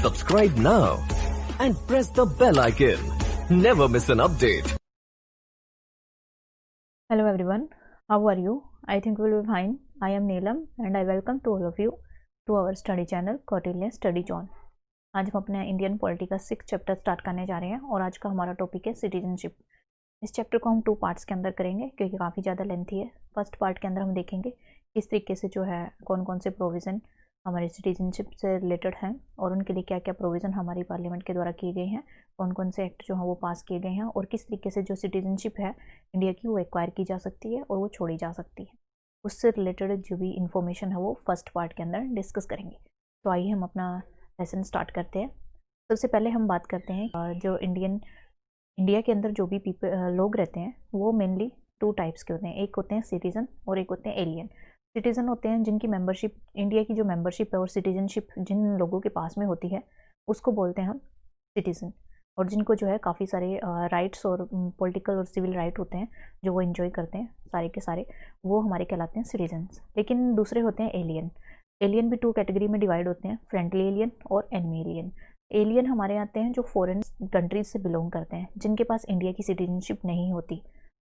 Subscribe now and press the bell icon. Never miss an update. Hello everyone, how are you? I think we will be fine. I am Neelam and I welcome to all of you to our study channel Kautilya Study Zone. आज हम अपने Indian polity का 6th chapter start करने जा रहे हैं और आज का हमारा टॉपिक है सिटीजनशिप। इस चैप्टर को हम 2 पार्ट्स के अंदर करेंगे क्योंकि काफ़ी ज़्यादा लेंथी है। फर्स्ट पार्ट के अंदर हम देखेंगे किस तरीके से जो है कौन कौन से प्रोविज़न हमारे सिटीजनशिप से रिलेटेड हैं और उनके लिए क्या क्या प्रोविज़न हमारी पार्लियामेंट के द्वारा किए गए हैं, कौन कौन से एक्ट जो हैं वो पास किए गए हैं और किस तरीके से जो सिटीजनशिप है इंडिया की वो एक्वायर की जा सकती है और वो छोड़ी जा सकती है। उससे रिलेटेड जो भी इंफॉर्मेशन है वो फर्स्ट पार्ट के अंदर डिस्कस करेंगे। तो आइए हम अपना लेसन स्टार्ट करते हैं। सबसे पहले हम बात करते हैं जो इंडिया के अंदर जो भी लोग रहते हैं वो मेनली 2 टाइप्स के होते हैं। एक होते हैं सिटीज़न और एक होते हैं एलियन। सिटीज़न होते हैं जिनकी मेंबरशिप, इंडिया की जो मेंबरशिप है और सिटीजनशिप जिन लोगों के पास में होती है उसको बोलते हैं हम सिटीज़न, और जिनको जो है काफ़ी सारे राइट्स और पॉलिटिकल और सिविल राइट होते हैं जो वो एंजॉय करते हैं सारे के सारे, वो हमारे कहलाते हैं सिटीजन्स। लेकिन दूसरे होते हैं एलियन। एलियन भी 2 कैटेगरी में डिवाइड होते हैं, फ्रेंडली एलियन और एनिमी एलियन। एलियन हमारे आते हैं जो फॉरेन कंट्रीज से बिलोंग करते हैं, जिनके पास इंडिया की सिटीजनशिप नहीं होती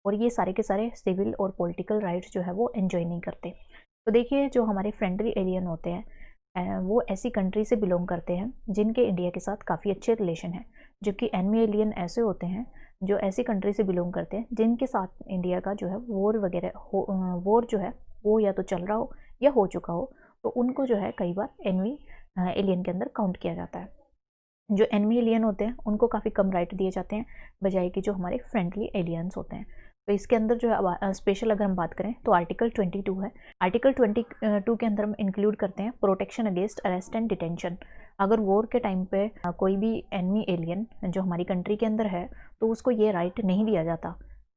और ये सारे के सारे सिविल और पॉलिटिकल राइट्स जो है वो एंजॉय नहीं करते। तो देखिए जो हमारे फ्रेंडली एलियन होते हैं वो ऐसी कंट्री से बिलोंग करते हैं जिनके इंडिया के साथ काफ़ी अच्छे रिलेशन हैं, जबकि एनिमी एलियन ऐसे होते हैं जो ऐसी कंट्री से बिलोंग करते हैं जिनके साथ इंडिया का जो है वॉर वगैरह वॉर जो है वो या तो चल रहा हो या हो चुका हो, तो उनको जो है कई बार एनिमी एलियन के अंदर काउंट किया जाता है। जो एनिमी एलियन होते हैं उनको काफ़ी कम राइट दिए जाते हैं बजाय कि जो हमारे फ्रेंडली एलियंस होते हैं। तो इसके अंदर जो है स्पेशल अगर हम बात करें तो आर्टिकल 22 है। आर्टिकल 22 के अंदर हम इंक्लूड करते हैं protection against arrest and detention. अगर वॉर के टाइम पे कोई भी एनिमी एलियन जो हमारी कंट्री के अंदर है तो उसको ये राइट नहीं दिया जाता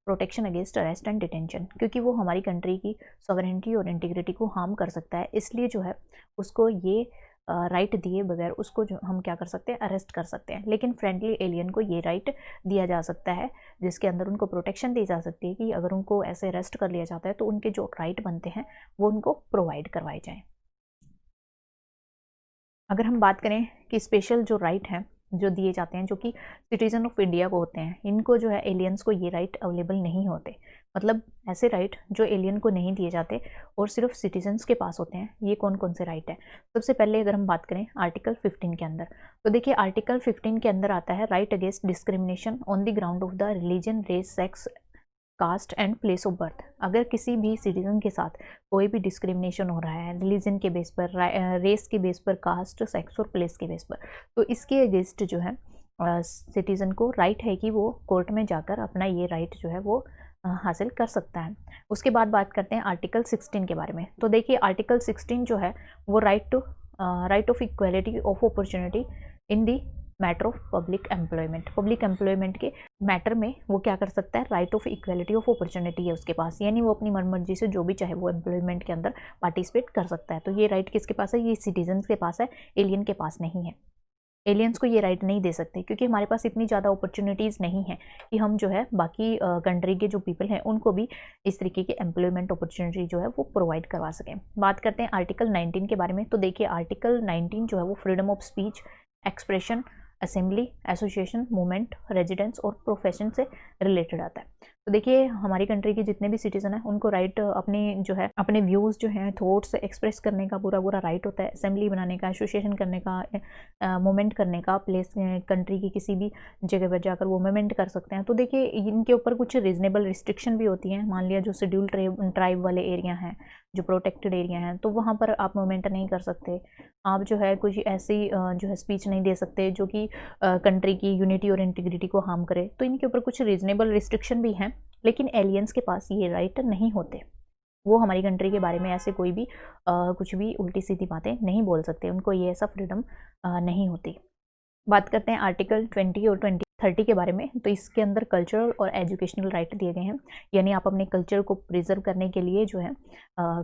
protection against arrest and detention, क्योंकि वो हमारी कंट्री की सॉवरेनिटी और इंटीग्रिटी को हार्म कर सकता है। इसलिए जो है उसको ये राइट दिए बगैर उसको जो हम क्या कर सकते हैं, अरेस्ट कर सकते हैं। लेकिन फ्रेंडली एलियन को ये राइट दिया जा सकता है जिसके अंदर उनको प्रोटेक्शन दी जा सकती है कि अगर उनको ऐसे अरेस्ट कर लिया जाता है तो उनके जो राइट बनते हैं वो उनको प्रोवाइड करवाए जाएं। अगर हम बात करें कि स्पेशल जो राइट हैं जो दिए जाते हैं जो कि सिटीजन ऑफ इंडिया को होते हैं, इनको जो है एलियंस को ये राइट अवेलेबल नहीं होते। मतलब ऐसे राइट जो एलियन को नहीं दिए जाते और सिर्फ सिटीजन्स के पास होते हैं। ये कौन कौन से राइट है? सबसे पहले अगर हम बात करें आर्टिकल 15 के अंदर, तो देखिए आर्टिकल 15 के अंदर आता है right against discrimination on the ground of the religion, race, sex, caste and place of birth. अगर किसी भी सिटीजन के साथ कोई भी डिस्क्रिमिनेशन हो रहा है रिलीजन के बेस पर, रेस के बेस पर, कास्ट, सेक्स और प्लेस के बेस पर, तो इसके अगेंस्ट जो है सिटीज़न को राइट है कि वो कोर्ट में जाकर अपना ये राइट जो है वो हासिल कर सकता है। उसके बाद बात करते हैं आर्टिकल 16 के बारे में। तो देखिए आर्टिकल 16 जो है वो right of equality of opportunity in the matter of public employment के मैटर में वो क्या कर सकता है, right of equality of opportunity है उसके पास, यानी वो अपनी मनमर्जी से जो भी चाहे वो एम्प्लॉयमेंट के अंदर पार्टिसिपेट कर सकता है। तो ये राइट किसके पास है? ये सिटीजन्स के पास है, एलियन के पास नहीं है। एलियंस को ये राइट नहीं दे सकते क्योंकि हमारे पास इतनी ज़्यादा अपॉर्चुनिटीज़ नहीं है कि हम जो है बाकी कंट्री के जो पीपल हैं उनको भी इस तरीके की एम्प्लॉयमेंट अपॉर्चुनिटी जो है वो प्रोवाइड करवा सकें। बात करते हैं आर्टिकल 19 के बारे में। तो देखिए आर्टिकल 19 जो है वो freedom of speech, expression, assembly, association, movement, residence और प्रोफेशन से रिलेटेड आता है। तो देखिए हमारी कंट्री के जितने भी सिटीजन हैं उनको राइट अपने जो है अपने व्यूज़ जो हैं, थॉट्स एक्सप्रेस करने का पूरा राइट होता है, असेंबली बनाने का, एसोसिएशन करने का, मूवमेंट करने का, प्लेस कंट्री की किसी भी जगह पर जाकर वो मूवमेंट कर सकते हैं। तो देखिए इनके ऊपर कुछ रीजनेबल रिस्ट्रिक्शन भी होती हैं। मान लिया जो शेड्यूल ट्राइब वाले एरिया हैं, जो प्रोटेक्टेड एरिया हैं, तो वहाँ पर आप मूवमेंट नहीं कर सकते। आप जो है कुछ ऐसी जो है स्पीच नहीं दे सकते जो कि कंट्री की यूनिटी और इंटीग्रिटी को हार्म करे। तो इनके ऊपर कुछ रीजनेबल रिस्ट्रिक्शन भी हैं, लेकिन एलियंस के पास ये राइट नहीं होते। वो हमारी कंट्री के बारे में ऐसे कोई भी कुछ भी उल्टी सीधी बातें नहीं बोल सकते, उनको ये ऐसा फ्रीडम नहीं होती। बात करते हैं आर्टिकल 20 और 30 के बारे में। तो इसके अंदर कल्चरल और एजुकेशनल राइट दिए गए हैं, यानी आप अपने कल्चर को प्रिजर्व करने के लिए जो है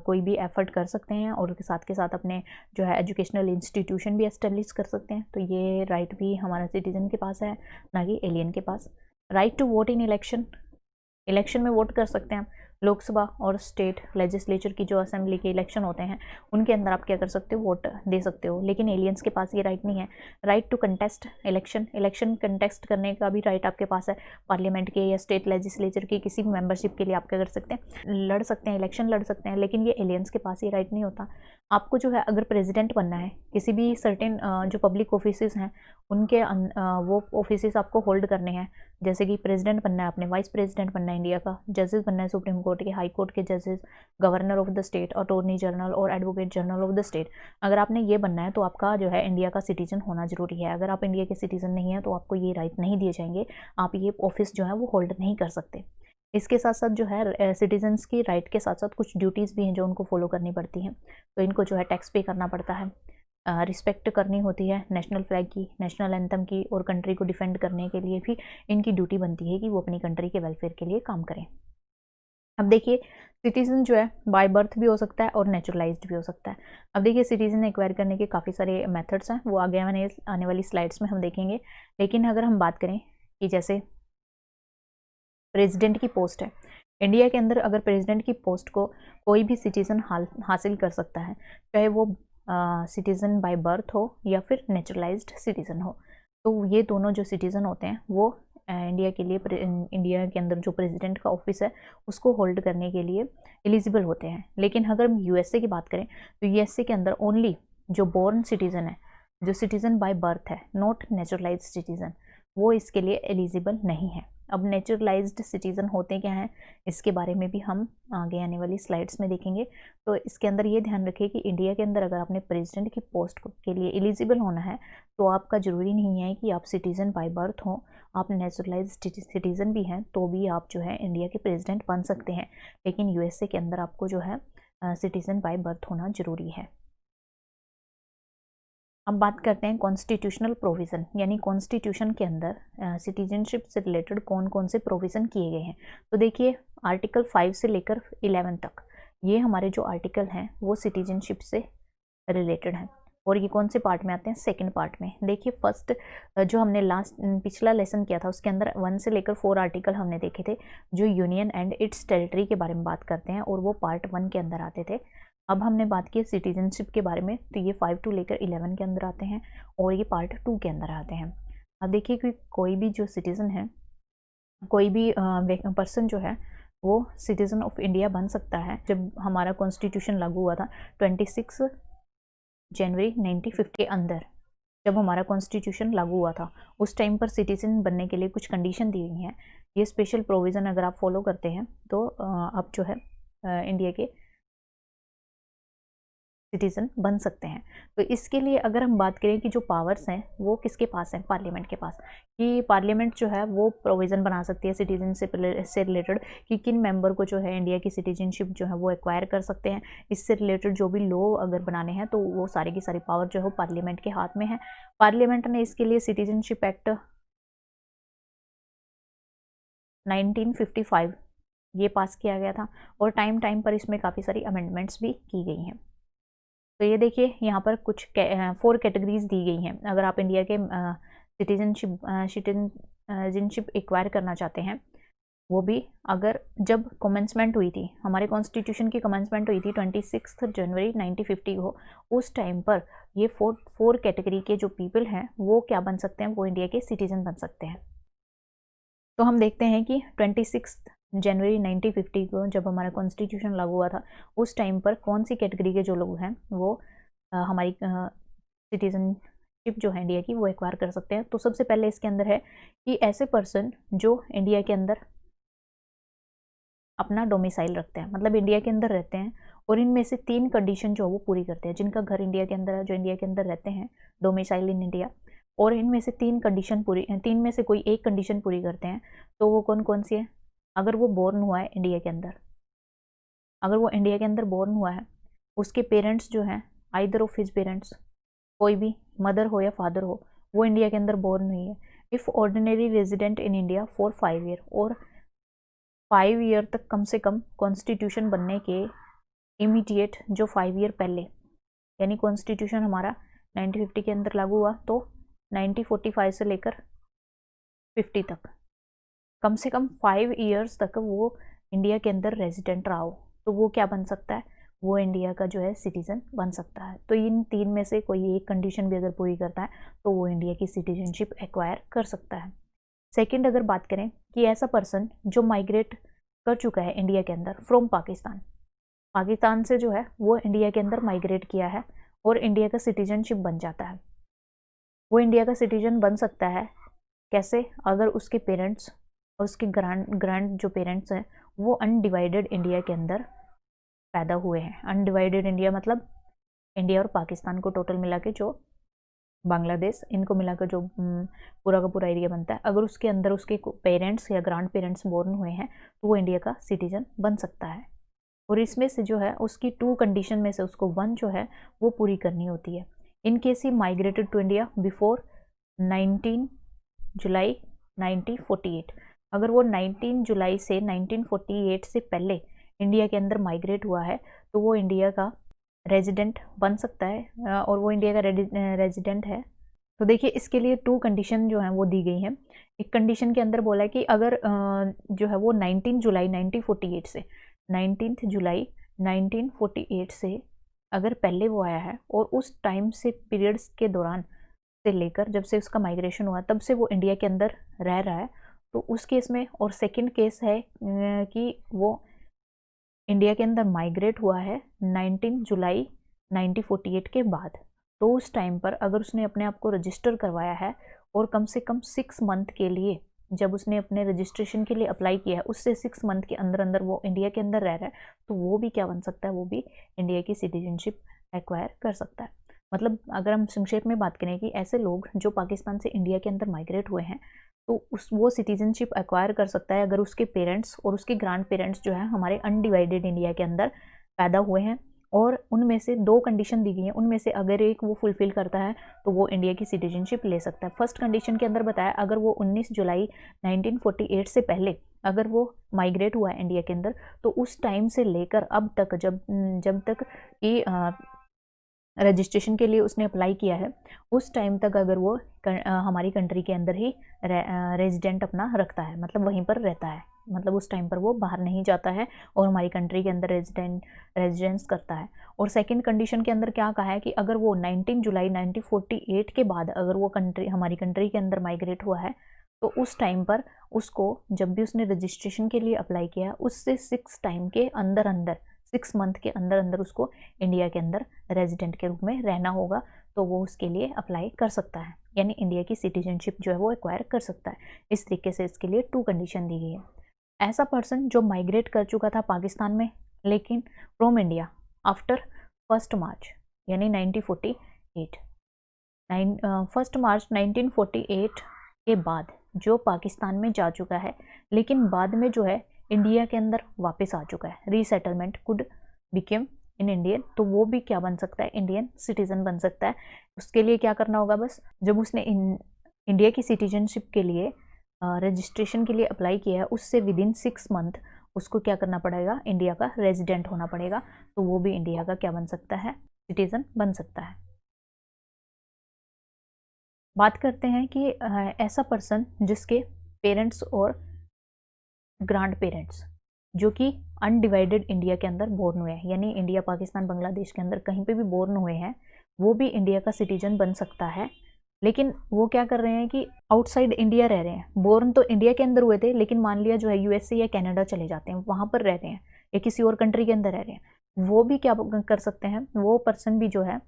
कोई भी एफर्ट कर सकते हैं और के साथ अपने जो है एजुकेशनल इंस्टीट्यूशन भी एस्टेब्लिश कर सकते हैं। तो ये राइट भी हमारा सिटीजन के पास है, ना कि एलियन के पास। Right to vote in election में वोट कर सकते हैं। लोकसभा और स्टेट लेजिस्लेचर की जो असेंबली के इलेक्शन होते हैं उनके अंदर आप क्या कर सकते हो, वोट दे सकते हो। लेकिन एलियंस के पास ये राइट नहीं है। Right to contest election contest करने का भी राइट आपके पास है। पार्लियामेंट के या स्टेट लेजिस्लेचर की किसी भी मेंबरशिप के लिए आप क्या कर सकते हैं, लड़ सकते हैं, इलेक्शन लड़ सकते हैं। लेकिन ये एलियंस के पास ये राइट नहीं होता। आपको जो है अगर प्रेसिडेंट बनना है, किसी भी सर्टेन जो पब्लिक ऑफिसेज हैं उनके वो ऑफिसेज आपको होल्ड करने हैं। जैसे कि प्रेसिडेंट बनना है आपने, वाइस प्रेसिडेंट बनना है इंडिया का, जजेस बनना है सुप्रीम कोर्ट के, हाई कोर्ट के जजेस, governor of the state, attorney general और advocate general of the state. अगर आपने ये बनना है तो आपका जो है इंडिया का सिटीजन होना जरूरी है। अगर आप इंडिया के सिटीजन नहीं है तो आपको ये राइट नहीं दिए जाएंगे, आप ये ऑफिस जो है वो होल्ड नहीं कर सकते। इसके साथ साथ जो है सिटीजन्स की राइट के साथ साथ कुछ ड्यूटीज़ भी हैं जो उनको फॉलो करनी पड़ती हैं। तो इनको जो है टैक्स पे करना पड़ता है, रिस्पेक्ट करनी होती है नेशनल फ्लैग की, नेशनल एंथम की, और कंट्री को डिफेंड करने के लिए भी इनकी ड्यूटी बनती है कि वो अपनी कंट्री के वेलफेयर के लिए काम करें। अब देखिए सिटीजन जो है बाय बर्थ भी हो सकता है और नेचुरलाइज्ड भी हो सकता है। अब देखिए सिटीजन एक्वायर करने के काफ़ी सारे मेथड्स हैं, वो आगे आने वाली स्लाइड्स में हम देखेंगे। लेकिन अगर हम बात करें कि जैसे प्रेसिडेंट की पोस्ट है इंडिया के अंदर, अगर प्रेसिडेंट की पोस्ट को कोई भी सिटीजन हासिल कर सकता है, चाहे वो सिटीज़न बाय बर्थ हो या फिर नेचुरलाइज्ड सिटीज़न हो। तो ये दोनों जो सिटीज़न होते हैं वो इंडिया के लिए, इंडिया के अंदर जो प्रेसिडेंट का ऑफिस है उसको होल्ड करने के लिए एलिजिबल होते हैं। लेकिन अगर हम यूएसए की बात करें तो यूएसए के अंदर ओनली जो बोर्न सिटीज़न है, जो सिटीज़न बाय बर्थ है, नॉट नेचुरलाइज्ड सिटीज़न, वो इसके लिए एलिजिबल नहीं है। अब नेचुरलाइज्ड सिटीज़न होते क्या हैं, इसके बारे में भी हम आगे आने वाली स्लाइड्स में देखेंगे। तो इसके अंदर ये ध्यान रखिए कि इंडिया के अंदर अगर आपने प्रेसिडेंट की पोस्ट के लिए एलिजिबल होना है तो आपका ज़रूरी नहीं है कि आप सिटीज़न बाय बर्थ हो, आप नेचुरलाइज्ड सिटीज़न भी हैं तो भी आप जो है इंडिया के प्रेसिडेंट बन सकते हैं। लेकिन यूएसए के अंदर आपको जो है सिटीज़न बाय बर्थ होना ज़रूरी है। अब बात करते हैं कॉन्स्टिट्यूशनल प्रोविज़न, यानी कॉन्स्टिट्यूशन के अंदर सिटीजनशिप से रिलेटेड कौन कौन से प्रोविज़न किए गए हैं। तो देखिए आर्टिकल 5 से लेकर 11 तक ये हमारे जो आर्टिकल हैं वो सिटीजनशिप से रिलेटेड हैं। और ये कौन से पार्ट में आते हैं, सेकंड पार्ट में। देखिए फर्स्ट जो हमने पिछला लेसन किया था उसके अंदर 1 से लेकर 4 आर्टिकल हमने देखे थे जो यूनियन एंड इट्स टेरिटरी के बारे में बात करते हैं, और वो पार्ट 1 के अंदर आते थे। अब हमने बात की सिटीजनशिप के बारे में, तो ये 5 टू लेकर 11 के अंदर आते हैं और ये पार्ट 2 के अंदर आते हैं। अब देखिए कि कोई भी जो सिटीज़न है, कोई भी पर्सन जो है वो सिटीज़न ऑफ इंडिया बन सकता है। जब हमारा कॉन्स्टिट्यूशन लागू हुआ था 26 जनवरी 1950 के अंदर, जब हमारा कॉन्स्टिट्यूशन लागू हुआ था उस टाइम पर सिटीज़न बनने के लिए कुछ कंडीशन दी गई हैं। ये स्पेशल प्रोविज़न अगर आप फॉलो करते हैं तो आप जो है इंडिया के सिटीजन बन सकते हैं। तो इसके लिए अगर हम बात करें कि जो पावर्स हैं वो किसके पास हैं, पार्लियामेंट के पास, कि पार्लियामेंट जो है वो प्रोविज़न बना सकती है सिटीजनशिप से रिलेटेड कि किन मेंबर को जो है इंडिया की सिटीजनशिप जो है वो एक्वायर कर सकते हैं। इससे रिलेटेड जो भी लॉ अगर बनाने हैं तो वो सारी की सारी पावर जो है वो पार्लियामेंट के हाथ में है। पार्लियामेंट ने इसके लिए सिटीजनशिप एक्ट 1955 ये पास किया गया था, और टाइम टाइम पर इसमें काफ़ी सारी अमेंडमेंट्स भी की गई हैं। तो ये देखिए यहाँ पर कुछ 4 कैटेगरीज दी गई हैं। अगर आप इंडिया के सिटीजनशिप एक्वायर करना चाहते हैं, वो भी अगर जब कमेंसमेंट हुई थी, हमारे कॉन्स्टिट्यूशन की कमेंसमेंट हुई थी 26 जनवरी 1950 को, उस टाइम पर ये 4 कैटेगरी के जो पीपल हैं वो क्या बन सकते हैं, वो इंडिया के सिटीजन बन सकते हैं। तो हम देखते हैं कि 26 जनवरी 1950 को जब हमारा कॉन्स्टिट्यूशन लागू हुआ था उस टाइम पर कौन सी कैटेगरी के जो लोग हैं वो हमारी सिटीजनशिप जो है इंडिया की वो एक्वायर कर सकते हैं। तो सबसे पहले इसके अंदर है कि ऐसे पर्सन जो इंडिया के अंदर अपना डोमिसाइल रखते हैं, मतलब इंडिया के अंदर रहते हैं, और इनमें से 3 कंडीशन जो वो पूरी करते हैं। जिनका घर इंडिया के अंदर है, जो इंडिया के अंदर रहते हैं, डोमिसाइल इन इंडिया, और इनमें से 3 में से कोई एक कंडीशन पूरी करते हैं। तो वो कौन कौन सी है, अगर वो बोर्न हुआ है इंडिया के अंदर, अगर वो इंडिया के अंदर बोर्न हुआ है, उसके पेरेंट्स जो हैं, आइदर ऑफ हिज पेरेंट्स, कोई भी मदर हो या फादर हो, वो इंडिया के अंदर बोर्न हुई है। If ordinary resident in India for 5 year, और 5 ईयर तक कम से कम कॉन्स्टिट्यूशन बनने के इमीडिएट जो 5 ईयर पहले, यानी कॉन्स्टिट्यूशन हमारा 1950 के अंदर लागू हुआ तो 1945 से लेकर 50 तक कम से कम 5 ईयर्स तक वो इंडिया के अंदर रेजिडेंट रहा हो तो वो क्या बन सकता है, वो इंडिया का जो है सिटीजन बन सकता है। तो इन तीन में से कोई एक कंडीशन भी अगर पूरी करता है तो वो इंडिया की सिटीजनशिप एक्वायर कर सकता है। सेकंड अगर बात करें कि ऐसा पर्सन जो माइग्रेट कर चुका है इंडिया के अंदर फ्रॉम पाकिस्तान, पाकिस्तान से जो है वो इंडिया के अंदर माइग्रेट किया है और इंडिया का सिटीजनशिप बन जाता है, वो इंडिया का सिटीजन बन सकता है कैसे, अगर उसके पेरेंट्स और उसके ग्रैंड जो पेरेंट्स हैं वो अनडिवाइडेड इंडिया के अंदर पैदा हुए हैं। अनडिवाइडेड इंडिया मतलब इंडिया और पाकिस्तान को टोटल मिला के जो बांग्लादेश, इनको मिलाकर जो पूरा का पूरा एरिया बनता है, अगर उसके अंदर उसके पेरेंट्स या ग्रांड पेरेंट्स बोर्न हुए हैं तो वो इंडिया का सिटीजन बन सकता है। और इसमें से जो है उसकी 2 कंडीशन में से उसको 1 जो है वो पूरी करनी होती है। In case he migrated to India before 19 July 1948, अगर वो 19 जुलाई से 1948 से पहले इंडिया के अंदर माइग्रेट हुआ है तो वो इंडिया का रेजिडेंट बन सकता है और वो इंडिया का रेजिडेंट है। तो देखिए इसके लिए 2 कंडीशन जो हैं वो दी गई हैं। एक कंडीशन के अंदर बोला है कि अगर जो है वो 19 जुलाई 1948 से 19 जुलाई 1948 से अगर पहले वो आया है और उस टाइम से पीरियड्स के दौरान से लेकर जब से उसका माइग्रेशन हुआ तब से वो इंडिया के अंदर रह रहा है तो उस केस में, और सेकंड केस है कि वो इंडिया के अंदर माइग्रेट हुआ है 19 जुलाई 1948 के बाद, तो उस टाइम पर अगर उसने अपने आप को रजिस्टर करवाया है और कम से कम 6 मंथ के लिए जब उसने अपने रजिस्ट्रेशन के लिए अप्लाई किया है उससे 6 मंथ के अंदर अंदर वो इंडिया के अंदर रह रहा है तो वो भी क्या बन सकता है, वो भी इंडिया की सिटीजनशिप एक्वायर कर सकता है। मतलब अगर हम संक्षेप में बात करें कि ऐसे लोग जो पाकिस्तान से इंडिया के अंदर माइग्रेट हुए हैं तो वो सिटीजनशिप एक्वायर कर सकता है अगर उसके पेरेंट्स और उसके ग्रैंड पेरेंट्स जो है हमारे अनडिवाइडेड इंडिया के अंदर पैदा हुए हैं और उनमें से 2 कंडीशन दी गई हैं, उनमें से अगर एक वो फुलफिल करता है तो वो इंडिया की सिटीजनशिप ले सकता है। फर्स्ट कंडीशन के अंदर बताया अगर वो 19 जुलाई 1948 से पहले अगर वो माइग्रेट हुआ है इंडिया के अंदर तो उस टाइम से लेकर अब तक जब तक कि रजिस्ट्रेशन के लिए उसने अप्लाई किया है उस टाइम तक अगर वो हमारी कंट्री के अंदर ही रेजिडेंट अपना रखता है, मतलब वहीं पर रहता है, मतलब उस टाइम पर वो बाहर नहीं जाता है और हमारी कंट्री के अंदर रेजिडेंस करता है। और सेकंड कंडीशन के अंदर क्या कहा है कि अगर वो 19 जुलाई 1948 के बाद अगर वो हमारी कंट्री के अंदर माइग्रेट हुआ है तो उस टाइम पर उसको जब भी उसने रजिस्ट्रेशन के लिए अप्लाई किया उससे 6 मंथ के अंदर अंदर उसको इंडिया के अंदर रेजिडेंट के रूप में रहना होगा तो वो उसके लिए अप्लाई कर सकता है, यानी इंडिया की सिटीजनशिप जो है वो एक्वायर कर सकता है। इस तरीके से इसके लिए 2 कंडीशन दी गई है। ऐसा पर्सन जो माइग्रेट कर चुका था पाकिस्तान में लेकिन फ्रॉम इंडिया आफ्टर 1 मार्च यानी 1948 1 मार्च 1948 के बाद जो पाकिस्तान में जा चुका है लेकिन बाद में जो है इंडिया के अंदर वापस आ चुका है, resettlement could became in Indian, तो वो भी क्या बन सकता है, इंडियन सिटीजन बन सकता है। उसके लिए क्या करना होगा, बस जब उसने इंडिया की सिटीजनशिप के लिए रजिस्ट्रेशन के लिए अप्लाई किया है उससे विदिन 6 मंथ उसको क्या करना पड़ेगा, इंडिया का रेजिडेंट होना पड़ेगा, तो वो भी इंडिया का क्या बन सकता है, सिटीजन बन सकता है। बात करते हैं कि ऐसा पर्सन जिसके पेरेंट्स और ग्रांड पेरेंट्स जो कि अनडिवाइडेड इंडिया के अंदर बोर्न हुए हैं, यानी इंडिया पाकिस्तान बांग्लादेश के अंदर कहीं पे भी बोर्न हुए हैं, वो भी इंडिया का सिटीजन बन सकता है। लेकिन वो क्या कर रहे हैं कि आउटसाइड इंडिया रह रहे हैं, बोर्न तो इंडिया के अंदर हुए थे लेकिन मान लिया जो है यूएसए या कनाडा चले जाते हैं, वहाँ पर रह रहे हैं या किसी और कंट्री के अंदर रह रहे हैं, वो भी क्या कर सकते हैं, वो पर्सन भी जो है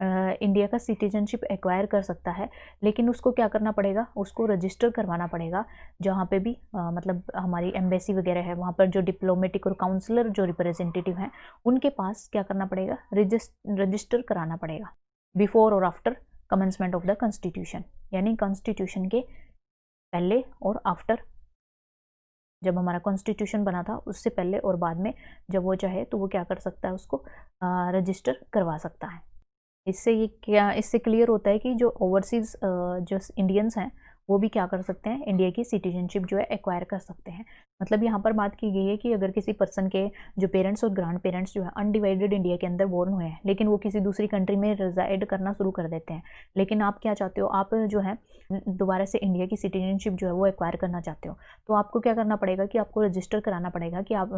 इंडिया का सिटीजनशिप एक्वायर कर सकता है। लेकिन उसको क्या करना पड़ेगा, उसको रजिस्टर करवाना पड़ेगा जहाँ पे भी मतलब हमारी एम्बेसी वगैरह है वहाँ पर जो डिप्लोमेटिक और काउंसलर जो रिप्रेजेंटेटिव हैं उनके पास क्या करना पड़ेगा, रजिस्टर कराना पड़ेगा बिफोर और after commencement of the constitution, यानी कॉन्स्टिट्यूशन के पहले और आफ्टर, जब हमारा कॉन्स्टिट्यूशन बना था उससे पहले और बाद में जब वो चाहे तो वो क्या कर सकता है, उसको रजिस्टर करवा सकता है। इससे क्लियर होता है कि जो ओवरसीज़ जो इंडियंस हैं वो भी क्या कर सकते हैं, इंडिया की सिटीजनशिप जो है एक्वायर कर सकते हैं। मतलब यहाँ पर बात की गई है कि अगर किसी पर्सन के जो पेरेंट्स और ग्रैंड पेरेंट्स जो है अनडिवाइडेड इंडिया के अंदर बोर्न हुए हैं, लेकिन वो किसी दूसरी कंट्री में रिजाइड करना शुरू कर देते हैं, लेकिन आप क्या चाहते हो, आप जो है दोबारा से इंडिया की सिटीजनशिप जो है वो एक्वायर करना चाहते हो, तो आपको क्या करना पड़ेगा कि आपको रजिस्टर कराना पड़ेगा कि आप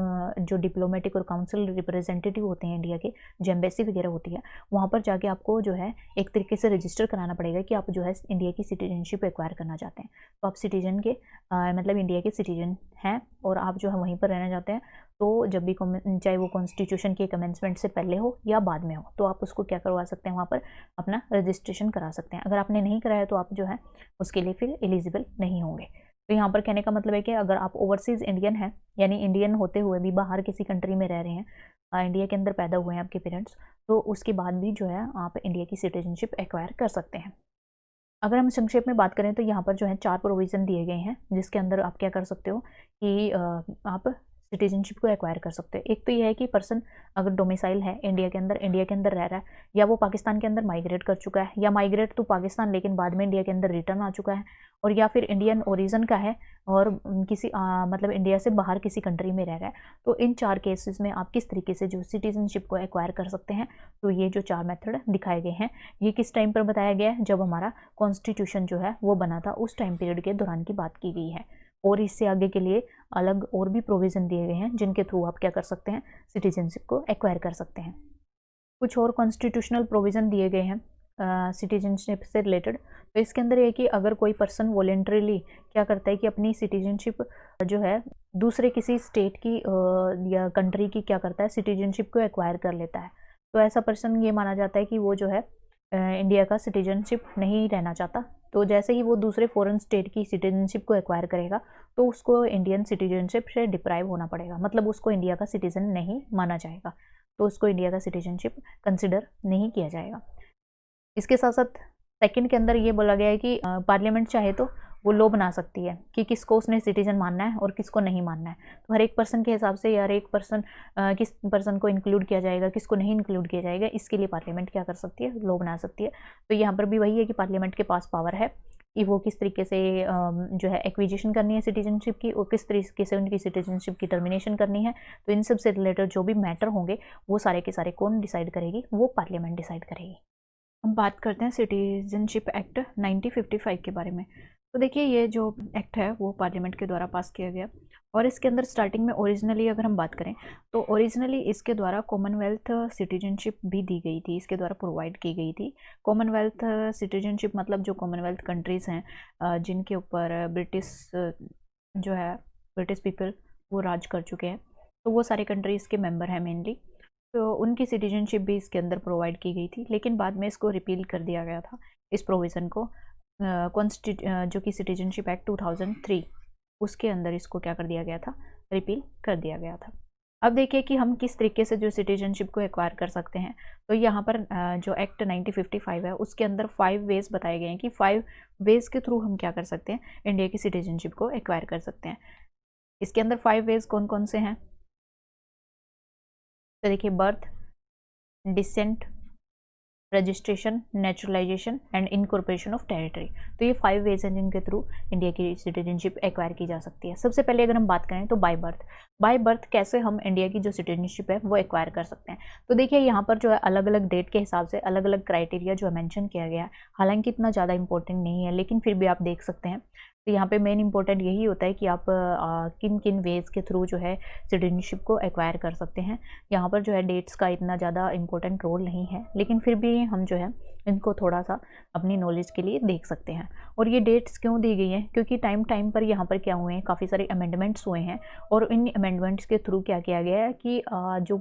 जो डिप्लोमेटिक और काउंसिल रिप्रेजेंटेटिव होते हैं इंडिया के, जो एम्बेसी वगैरह होती है, वहाँ पर जाके आपको जो है एक तरीके से रजिस्टर कराना पड़ेगा कि आप जो है इंडिया की सिटीजनशिप एक्वायर करना चाहते हैं। तो आप सिटीजन के मतलब इंडिया के सिटीजन हैं और आप जो है वहीं पर रहना चाहते हैं, तो जब भी चाहे वो कॉन्स्टिट्यूशन के कमेंसमेंट से पहले हो या बाद में हो, तो आप उसको क्या करवा सकते हैं, वहाँ पर अपना रजिस्ट्रेशन करा सकते हैं। अगर आपने नहीं कराया तो आप जो है उसके लिए फिर एलिजिबल नहीं होंगे। तो यहाँ पर कहने का मतलब है कि अगर आप ओवरसीज़ इंडियन हैं, यानी इंडियन होते हुए भी बाहर किसी कंट्री में रह रहे हैं, इंडिया के अंदर पैदा हुए हैं आपके पेरेंट्स, तो उसके बाद भी जो है आप इंडिया की सिटीजनशिप एक्वायर कर सकते हैं। अगर हम संक्षेप में बात करें तो यहाँ पर जो है 4 प्रोविज़न दिए गए हैं, जिसके अंदर आप क्या कर सकते हो कि आप सिटीजनशिप को एक्वायर कर सकते हो। एक तो ये है कि पर्सन अगर डोमिसाइल है इंडिया के अंदर रह रहा है, या वो पाकिस्तान के अंदर माइग्रेट कर चुका है, या माइग्रेट तो पाकिस्तान लेकिन बाद में इंडिया के अंदर रिटर्न आ चुका है, और या फिर इंडियन ओरिजिन का है और किसी मतलब इंडिया से बाहर किसी कंट्री में रह रहा है। तो इन 4 केसेस में आप किस तरीके से जो सिटीजनशिप को एक्वायर कर सकते हैं, तो ये जो 4 मेथड दिखाए गए हैं, ये किस टाइम पर बताया गया है, जब हमारा कॉन्स्टिट्यूशन जो है वो बना था, उस टाइम पीरियड के दौरान की बात की गई है। और इससे आगे के लिए अलग और भी प्रोविज़न दिए गए हैं, जिनके थ्रू आप क्या कर सकते हैं, सिटीजनशिप को एक्वायर कर सकते हैं। कुछ और कॉन्स्टिट्यूशनल प्रोविज़न दिए गए हैं सिटीजनशिप से रिलेटेड। तो इसके अंदर ये कि अगर कोई पर्सन वॉलेंटरीली क्या करता है कि अपनी सिटीजनशिप जो है दूसरे किसी स्टेट की या कंट्री की क्या करता है, सिटीजनशिप को एक्वायर कर लेता है, तो ऐसा पर्सन ये माना जाता है कि वो जो है इंडिया का सिटीजनशिप नहीं रहना चाहता। तो जैसे ही वो दूसरे फॉरेन स्टेट की सिटीजनशिप को एक्वायर करेगा, तो उसको इंडियन सिटीजनशिप से डिप्राइव होना पड़ेगा, मतलब उसको इंडिया का सिटीजन नहीं माना जाएगा, तो उसको इंडिया का सिटीजनशिप कंसिडर नहीं किया जाएगा। इसके साथ साथ सेकंड के अंदर ये बोला गया है कि पार्लियामेंट चाहे तो वो लॉ बना सकती है कि किसको उसने सिटीजन मानना है और किसको नहीं मानना है। तो हर एक पर्सन के हिसाब से, या हर एक पर्सन किस पर्सन को इंक्लूड किया जाएगा, किसको नहीं इंक्लूड किया जाएगा, इसके लिए पार्लियामेंट क्या कर सकती है, लॉ बना सकती है। तो यहाँ पर भी वही है कि पार्लियामेंट के पास पावर है कि वो किस तरीके से जो है एक्विजिशन करनी है सिटीजनशिप की, और किस तरीके से उनकी सिटीजनशिप की टर्मिनेशन करनी है। तो इन सब से रिलेटेड जो भी मैटर होंगे, वो सारे के सारे कौन डिसाइड करेगी, वो पार्लियामेंट डिसाइड करेगी। हम बात करते हैं सिटीजनशिप एक्ट 1955 के बारे में। तो देखिए, ये जो एक्ट है वो पार्लियामेंट के द्वारा पास किया गया, और इसके अंदर स्टार्टिंग में ओरिजिनली अगर हम बात करें तो ओरिजिनली इसके द्वारा कॉमनवेल्थ सिटीजनशिप भी दी गई थी, इसके द्वारा प्रोवाइड की गई थी। कॉमनवेल्थ सिटीजनशिप मतलब जो कॉमनवेल्थ कंट्रीज़ हैं जिनके ऊपर जो है ब्रिटिश पीपल वो राज कर चुके हैं, तो वो सारे कंट्रीज़ के मेंबर हैं मेनली, तो उनकी सिटीजनशिप भी इसके अंदर प्रोवाइड की गई थी। लेकिन बाद में इसको रिपील कर दिया गया था, इस प्रोविज़न को जो कि सिटीजनशिप एक्ट 2003, उसके अंदर इसको क्या कर दिया गया था, रिपील कर दिया गया था। अब देखिए कि हम किस तरीके से जो सिटीजनशिप को एक्वायर कर सकते हैं। तो यहाँ पर जो एक्ट 1955 है उसके अंदर 5 वेज बताए गए हैं कि 5 वेज के थ्रू हम क्या कर सकते हैं, इंडिया की सिटीजनशिप को एक्वायर कर सकते हैं। इसके अंदर 5 वेज कौन कौन से हैं, तो देखिए, birth, descent, registration, naturalisation and incorporation of territory. तो ये 5 वेज हैं जिनके थ्रू इंडिया की सिटीजनशिप एक्वायर की जा सकती है। सबसे पहले अगर हम बात करें तो बाय बर्थ। बाय बर्थ कैसे हम इंडिया की जो सिटीजनशिप है वो एक्वायर कर सकते हैं। तो देखिए, यहाँ पर जो है अलग अलग डेट के हिसाब से अलग अलग क्राइटेरिया जो है मेंशन किया गया है। हालांकि इतना ज़्यादा इंपॉर्टेंट नहीं है, लेकिन फिर भी आप देख सकते हैं। तो यहाँ पे मेन इंपॉर्टेंट यही होता है कि आप किन किन वेज के थ्रू जो है सिटीजनशिप को एक्वायर कर सकते हैं। यहाँ पर जो है डेट्स का इतना ज़्यादा इंपॉर्टेंट रोल नहीं है, लेकिन फिर भी हम जो है इनको थोड़ा सा अपनी नॉलेज के लिए देख सकते हैं। और ये डेट्स क्यों दी गई हैं, क्योंकि टाइम टाइम पर यहाँ पर क्या हुए हैं, काफ़ी सारे अमेंडमेंट्स हुए हैं, और इन अमेंडमेंट्स के थ्रू क्या किया गया है कि जो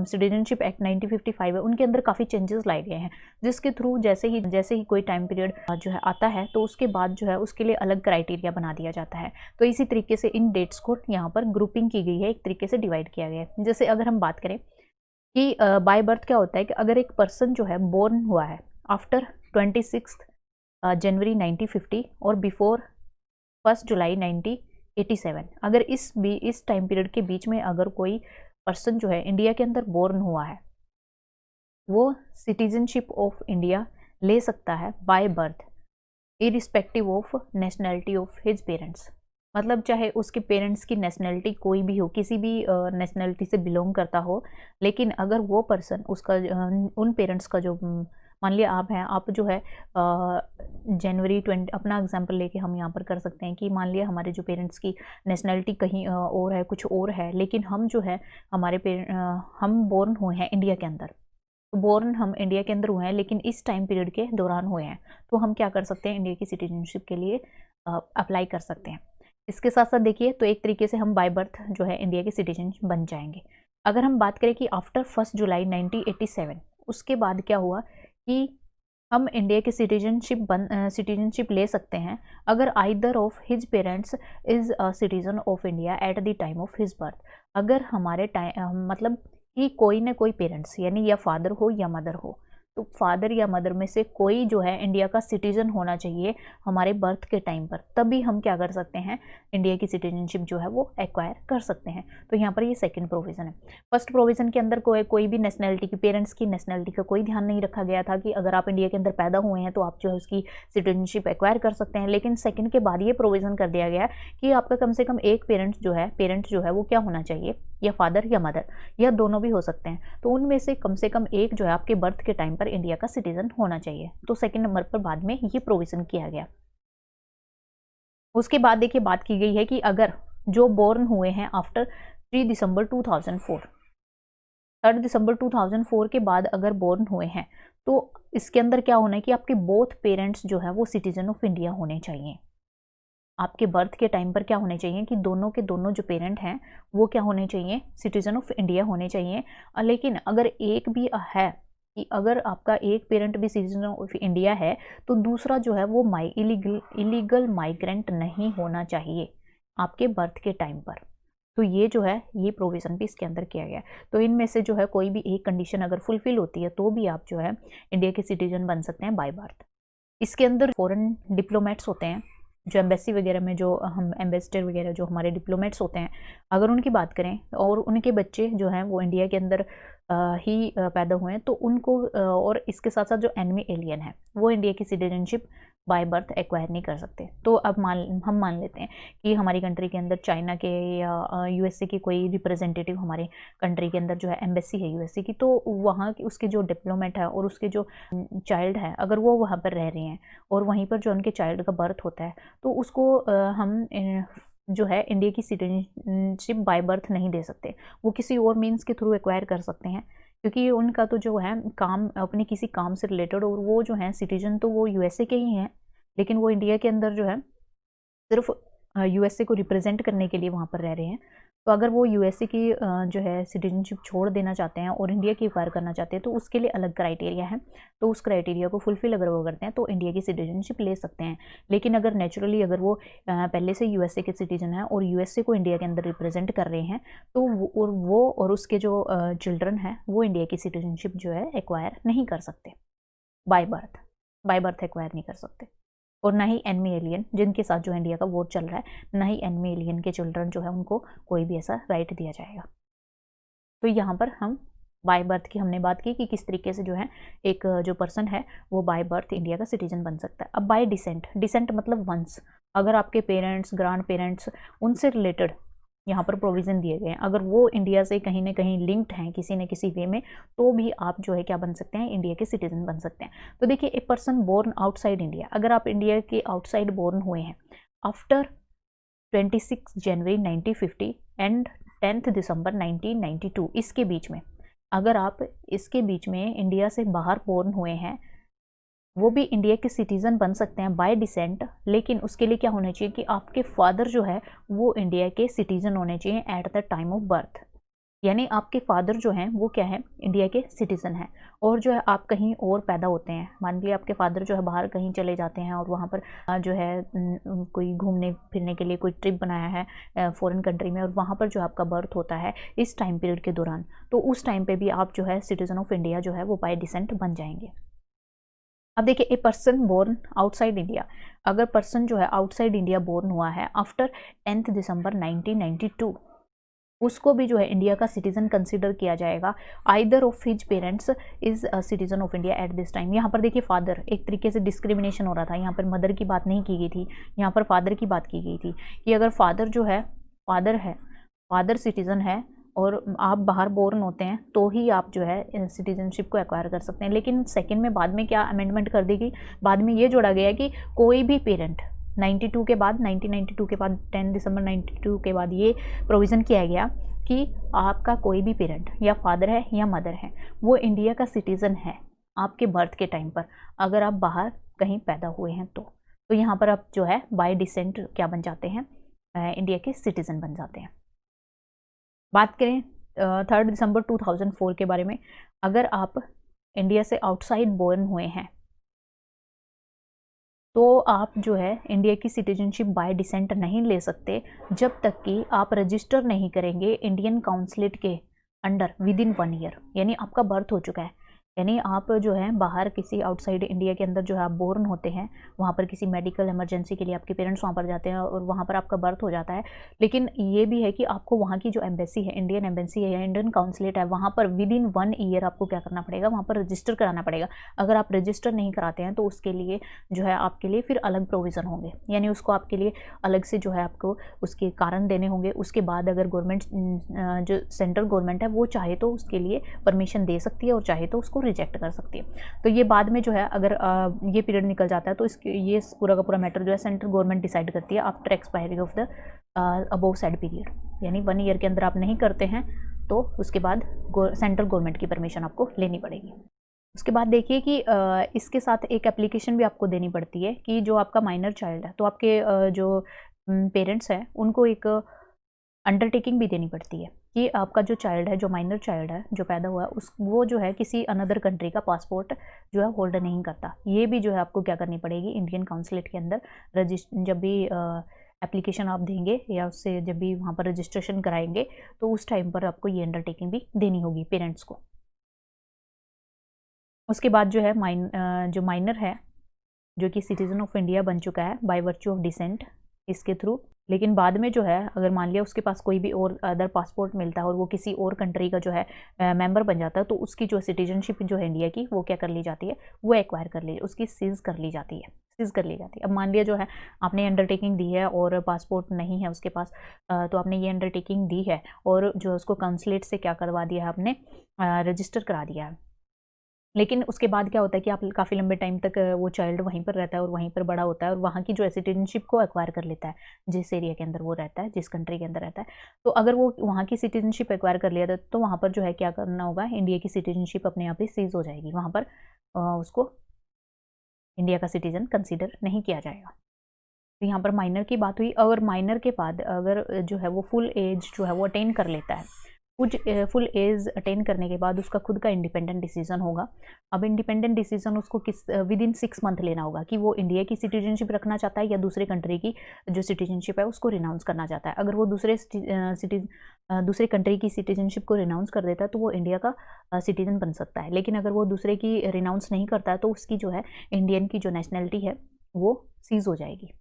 सिटीजनशिप एक्ट 1955 है उनके अंदर काफ़ी चेंजेस लाए गए हैं, जिसके थ्रू जैसे ही कोई टाइम पीरियड जो है आता है, तो उसके बाद जो है उसके लिए अलग क्राइटेरिया बना दिया जाता है। तो इसी तरीके से इन डेट्स को यहाँ पर ग्रुपिंग की गई है, एक तरीके से डिवाइड किया गया है। जैसे अगर हम बात करें कि बाय बर्थ क्या होता है कि अगर एक पर्सन जो है बोर्न हुआ है आफ्टर 26 जनवरी 1950 और बिफोर 1 जुलाई 1987, अगर इस टाइम पीरियड के बीच में अगर कोई पर्सन जो है इंडिया के अंदर बोर्न हुआ है, वो सिटीजनशिप ऑफ इंडिया ले सकता है by birth, irrespective of nationality of his parents. मतलब चाहे उसके पेरेंट्स की नेशनलिटी कोई भी हो, किसी भी नेशनलिटी से बिलोंग करता हो, लेकिन अगर वो पर्सन उसका उन पेरेंट्स का जो मान लिया आप हैं, आप जो है जनवरी 20 अपना एग्जांपल लेके हम यहाँ पर कर सकते हैं कि मान लिया हमारे जो पेरेंट्स की नेशनलिटी कहीं और है, कुछ और है, लेकिन हम जो है हम बोर्न हुए हैं इंडिया के अंदर, बोर्न हम इंडिया के अंदर हुए हैं लेकिन इस टाइम पीरियड के दौरान हुए हैं, तो हम क्या कर सकते हैं, इंडिया की सिटीजनशिप के लिए अप्लाई कर सकते हैं। इसके साथ साथ देखिए, तो एक तरीके से हम बाय बर्थ जो है इंडिया के सिटीजन बन जाएंगे। अगर हम बात करें कि आफ्टर 1 जुलाई 1987 उसके बाद क्या हुआ कि हम इंडिया की सिटीजनशिप ले सकते हैं अगर either of his parents is a citizen of India at the time of his birth. अगर हमारे टाइम मतलब कि कोई ना कोई पेरेंट्स यानी या फादर हो या मदर हो, तो फादर या मदर में से कोई जो है इंडिया का सिटीजन होना चाहिए हमारे बर्थ के टाइम पर, तभी हम क्या कर सकते हैं, इंडिया की सिटीजनशिप जो है वो एक्वायर कर सकते हैं। तो यहाँ पर ये सेकंड प्रोविज़न है। फर्स्ट प्रोविज़न के अंदर कोई भी नेशनलिटी की, पेरेंट्स की नेशनलिटी का कोई ध्यान नहीं रखा गया था कि अगर आप इंडिया के अंदर पैदा हुए हैं तो आप जो है उसकी सिटीजनशिप एक्वायर कर सकते हैं। लेकिन सेकेंड के बाद ये प्रोविज़न कर दिया गया कि आपका कम से कम एक पेरेंट जो है वो क्या होना चाहिए, या फादर या मदर या दोनों भी हो सकते हैं, तो उनमें से कम एक जो है आपके बर्थ के टाइम पर इंडिया का सिटीजन होना चाहिए। तो सेकंड नंबर पर बाद में ये प्रोविजन किया गया। उसके बाद देखिए बात की गई है कि अगर जो बोर्न हुए हैं आफ्टर 3 दिसंबर 2004, 3 दिसंबर 2004 के बाद अगर बोर्न हुए हैं, तो इसके अंदर क्या होना है कि आपके बोथ पेरेंट्स जो है वो सिटीजन ऑफ इंडिया होने चाहिए। आपके बर्थ के टाइम पर क्या होने चाहिए कि दोनों के दोनों जो पेरेंट हैं वो क्या होने चाहिए, सिटीजन ऑफ इंडिया होने चाहिए। लेकिन अगर एक भी है कि अगर आपका एक पेरेंट भी सिटीजन ऑफ इंडिया है तो दूसरा जो है वो इलीगल माइग्रेंट नहीं होना चाहिए आपके बर्थ के टाइम पर। तो ये जो है ये प्रोविज़न भी इसके अंदर किया गया है। तो इनमें से जो है कोई भी एक कंडीशन अगर फुलफिल होती है तो भी आप जो है इंडिया के सिटीजन बन सकते हैं बाय बर्थ। इसके अंदर फॉरेन डिप्लोमेट्स होते हैं, जो एम्बेसी वगैरह में जो हम एम्बेसडर वगैरह जो हमारे डिप्लोमेट्स होते हैं, अगर उनकी बात करें और उनके बच्चे जो हैं वो इंडिया के अंदर ही पैदा हुए हैं तो उनको और इसके साथ साथ जो एनिमी एलियन है वो इंडिया की सिटीजनशिप बाय बर्थ एक्वायर नहीं कर सकते। तो अब हम मान लेते हैं कि हमारी कंट्री के अंदर चाइना के या यूएसए की कोई रिप्रेजेंटेटिव हमारे कंट्री के अंदर जो है एम्बेसी है यूएसए की, तो वहाँ की उसके जो डिप्लोमेट है और उसके जो चाइल्ड है अगर वो वहाँ पर रह रहे हैं और वहीं पर जो उनके चाइल्ड का बर्थ होता है तो उसको हम जो है इंडिया की सिटीजनशिप बाय बर्थ नहीं दे सकते, वो किसी और मीन्स के थ्रू एक्वायर कर सकते हैं, क्योंकि उनका तो जो है काम अपने किसी काम से रिलेटेड, और वो जो है सिटीजन तो वो यूएसए के ही हैं, लेकिन वो इंडिया के अंदर जो है सिर्फ यूएसए को रिप्रेजेंट करने के लिए वहाँ पर रह रहे हैं। तो अगर वो यूएसए की जो है सिटीजनशिप छोड़ देना चाहते हैं और इंडिया की एक्वायर करना चाहते हैं तो उसके लिए अलग क्राइटेरिया है, तो उस क्राइटेरिया को फुलफिल अगर वो करते हैं तो इंडिया की सिटीजनशिप ले सकते हैं। लेकिन अगर नेचुरली अगर वो पहले से यूएसए के सिटीजन हैं और यूएसए को इंडिया के अंदर रिप्रेजेंट कर रहे हैं तो वो और उसके जो चिल्ड्रन हैं वो इंडिया की सिटीजनशिप जो है एक्वायर नहीं कर सकते बाय बर्थ एक्वायर नहीं कर सकते। और ना ही एनिमी एलियन जिनके साथ जो इंडिया का वॉर चल रहा है, ना ही एनिमी एलियन के चिल्ड्रन जो है उनको कोई भी ऐसा राइट दिया जाएगा। तो यहाँ पर हम बाय बर्थ की हमने बात की कि किस तरीके से जो है एक जो पर्सन है वो बाय बर्थ इंडिया का सिटीजन बन सकता है। अब बाय डिसेंट मतलब वंश, अगर आपके पेरेंट्स ग्रैंड पेरेंट्स उनसे रिलेटेड यहाँ पर प्रोविज़न दिए गए हैं, अगर वो इंडिया से कहीं ना कहीं लिंक्ड हैं किसी न किसी वे में, तो भी आप जो है क्या बन सकते हैं, इंडिया के सिटीजन बन सकते हैं। तो देखिए a person born outside India, अगर आप इंडिया के आउटसाइड बोर्न हुए हैं आफ्टर 26 जनवरी 1950 एंड 10 दिसंबर 1992, इसके बीच में अगर आप इसके बीच में इंडिया से बाहर बोर्न हुए हैं, वो भी इंडिया के सिटीज़न बन सकते हैं बाय डिसेंट। लेकिन उसके लिए क्या होना चाहिए कि आपके फादर जो है वो इंडिया के सिटीज़न होने चाहिए at the time of birth, यानी आपके फादर जो हैं वो क्या है, इंडिया के सिटीज़न हैं। और जो है आप कहीं और पैदा होते हैं, मान लीजिए आपके फादर जो है बाहर कहीं चले जाते हैं और वहाँ पर जो है कोई घूमने फिरने के लिए कोई ट्रिप बनाया है फॉरेन कंट्री में, और वहाँ पर जो आपका बर्थ होता है इस टाइम पीरियड के दौरान, तो उस टाइम पर भी आप जो है सिटीज़न ऑफ इंडिया जो है वो बाय डिसेंट बन जाएंगे। अब देखिए a person born outside India, अगर पर्सन जो है आउटसाइड इंडिया बोर्न हुआ है आफ्टर 10 दिसंबर 1992, उसको भी जो है इंडिया का सिटीजन कंसिडर किया जाएगा। Either of his parents is citizen of India at this time. यहाँ पर देखिए फादर, एक तरीके से डिस्क्रिमिनेशन हो रहा था, यहाँ पर मदर की बात नहीं की गई थी, यहाँ पर फादर की बात की गई थी कि अगर फादर जो है फादर सिटीजन है और आप बाहर बोर्न होते हैं तो ही आप जो है सिटीजनशिप को एक्वायर कर सकते हैं। लेकिन सेकंड में बाद में क्या अमेंडमेंट कर दी गई, बाद में ये जोड़ा गया कि कोई भी पेरेंट 92 के बाद 1992 के बाद 10 दिसंबर 92 के बाद ये प्रोविज़न किया गया कि आपका कोई भी पेरेंट या फादर है या मदर है वो इंडिया का सिटीज़न है आपके बर्थ के टाइम पर, अगर आप बाहर कहीं पैदा हुए हैं तो यहाँ पर आप जो है बाय डिसेंट क्या बन जाते हैं, इंडिया के सिटीज़न बन जाते हैं। बात करें 3 दिसंबर 2004 के बारे में, अगर आप इंडिया से आउटसाइड बोर्न हुए हैं तो आप जो है इंडिया की सिटीजनशिप बाय डिसेंट नहीं ले सकते जब तक कि आप रजिस्टर नहीं करेंगे इंडियन काउंसलेट के अंडर विद इन 1 ईयर। यानी आपका बर्थ हो चुका है, यानी आप जो है बाहर किसी आउटसाइड इंडिया के अंदर जो है आप बोर्न होते हैं, वहाँ पर किसी मेडिकल इमरजेंसी के लिए आपके पेरेंट्स वहाँ पर जाते हैं और वहाँ पर आपका बर्थ हो जाता है। लेकिन ये भी है कि आपको वहाँ की जो एम्बेसी है, इंडियन एम्बेसी है या इंडियन काउंसलेट है, वहाँ पर विद इन 1 ईयर आपको क्या करना पड़ेगा, वहाँ पर रजिस्टर कराना पड़ेगा। अगर आप रजिस्टर नहीं कराते हैं तो उसके लिए जो है आपके लिए फिर अलग प्रोविज़न होंगे, यानी उसको आपके लिए अलग से जो है आपको उसके कारण देने होंगे। उसके बाद अगर गवर्नमेंट जो सेंट्रल गवर्नमेंट है वो चाहे तो उसके लिए परमिशन दे सकती है और चाहे तो उसको रिजेक्ट कर सकती है। तो ये बाद में जो है अगर ये पीरियड निकल जाता है तो इसके ये पूरा का पूरा मैटर जो है सेंट्रल गवर्नमेंट डिसाइड करती है after expiry of the above said period. यानी 1 ईयर के अंदर आप नहीं करते हैं तो उसके बाद सेंट्रल गवर्नमेंट की परमिशन आपको लेनी पड़ेगी। उसके बाद देखिए कि इसके साथ एक एप्लीकेशन भी आपको देनी पड़ती है कि जो आपका माइनर चाइल्ड है तो आपके जो पेरेंट्स हैं उनको एक अंडरटेकिंग भी देनी पड़ती है कि आपका जो चाइल्ड है, जो माइनर चाइल्ड है जो पैदा हुआ है वो जो है किसी अनदर कंट्री का पासपोर्ट जो है होल्ड नहीं करता। ये भी जो है आपको क्या करनी पड़ेगी, इंडियन काउंसलेट के अंदर जब भी एप्लीकेशन आप देंगे या उससे जब भी वहाँ पर रजिस्ट्रेशन कराएंगे तो उस टाइम पर आपको ये अंडरटेकिंग भी देनी होगी पेरेंट्स को। उसके बाद जो है जो माइनर है जो कि सिटीज़न ऑफ इंडिया बन चुका है बाय वर्च्यू ऑफ डिसेंट इसके थ्रू, लेकिन बाद में जो है अगर मान लिया उसके पास कोई भी और अदर पासपोर्ट मिलता है और वो किसी और कंट्री का जो है मेंबर बन जाता है तो उसकी जो सिटीजनशिप जो है इंडिया की वो क्या कर ली जाती है, वो एक्वायर कर ली, उसकी सीज़ कर ली जाती है। अब मान लिया जो है आपने अंडरटेकिंग दी है और पासपोर्ट नहीं है उसके पास, तो आपने ये अंडरटेकिंग दी है और जो उसको काउंसलेट से क्या करवा दिया है, आपने रजिस्टर करा दिया है। लेकिन उसके बाद क्या होता है कि आप काफ़ी लंबे टाइम तक वो चाइल्ड वहीं पर रहता है और वहीं पर बड़ा होता है और वहाँ की जो है सिटीजनशिप को एक्वायर कर लेता है जिस एरिया के अंदर वो रहता है, जिस कंट्री के अंदर रहता है। तो अगर वो वहाँ की सिटीजनशिप एक्वायर कर लिया तो वहाँ पर जो है क्या करना होगा, इंडिया की सिटीजनशिप अपने आप ही सीज हो जाएगी, वहाँ पर उसको इंडिया का सिटीजन कंसिडर नहीं किया जाएगा। तो यहाँ पर माइनर की बात हुई और माइनर के बाद अगर जो है वो फुल एज जो है वो अटेन कर लेता है, कुछ फुल एज अटेन करने के बाद उसका खुद का इंडिपेंडेंट डिसीजन होगा। अब इंडिपेंडेंट डिसीजन उसको किस विद इन 6 मंथ लेना होगा कि वो इंडिया की सिटीजनशिप रखना चाहता है या दूसरे कंट्री की जो सिटीजनशिप है उसको रिनाउंस करना चाहता है। अगर वो दूसरे कंट्री की सिटीजनशिप को रिनाउंस कर देता है तो वो इंडिया का सिटीजन बन सकता है। लेकिन अगर वो दूसरे की रिनाउंस नहीं करता है तो उसकी जो है इंडियन की जो नेशनलिटी है वो सीज हो जाएगी।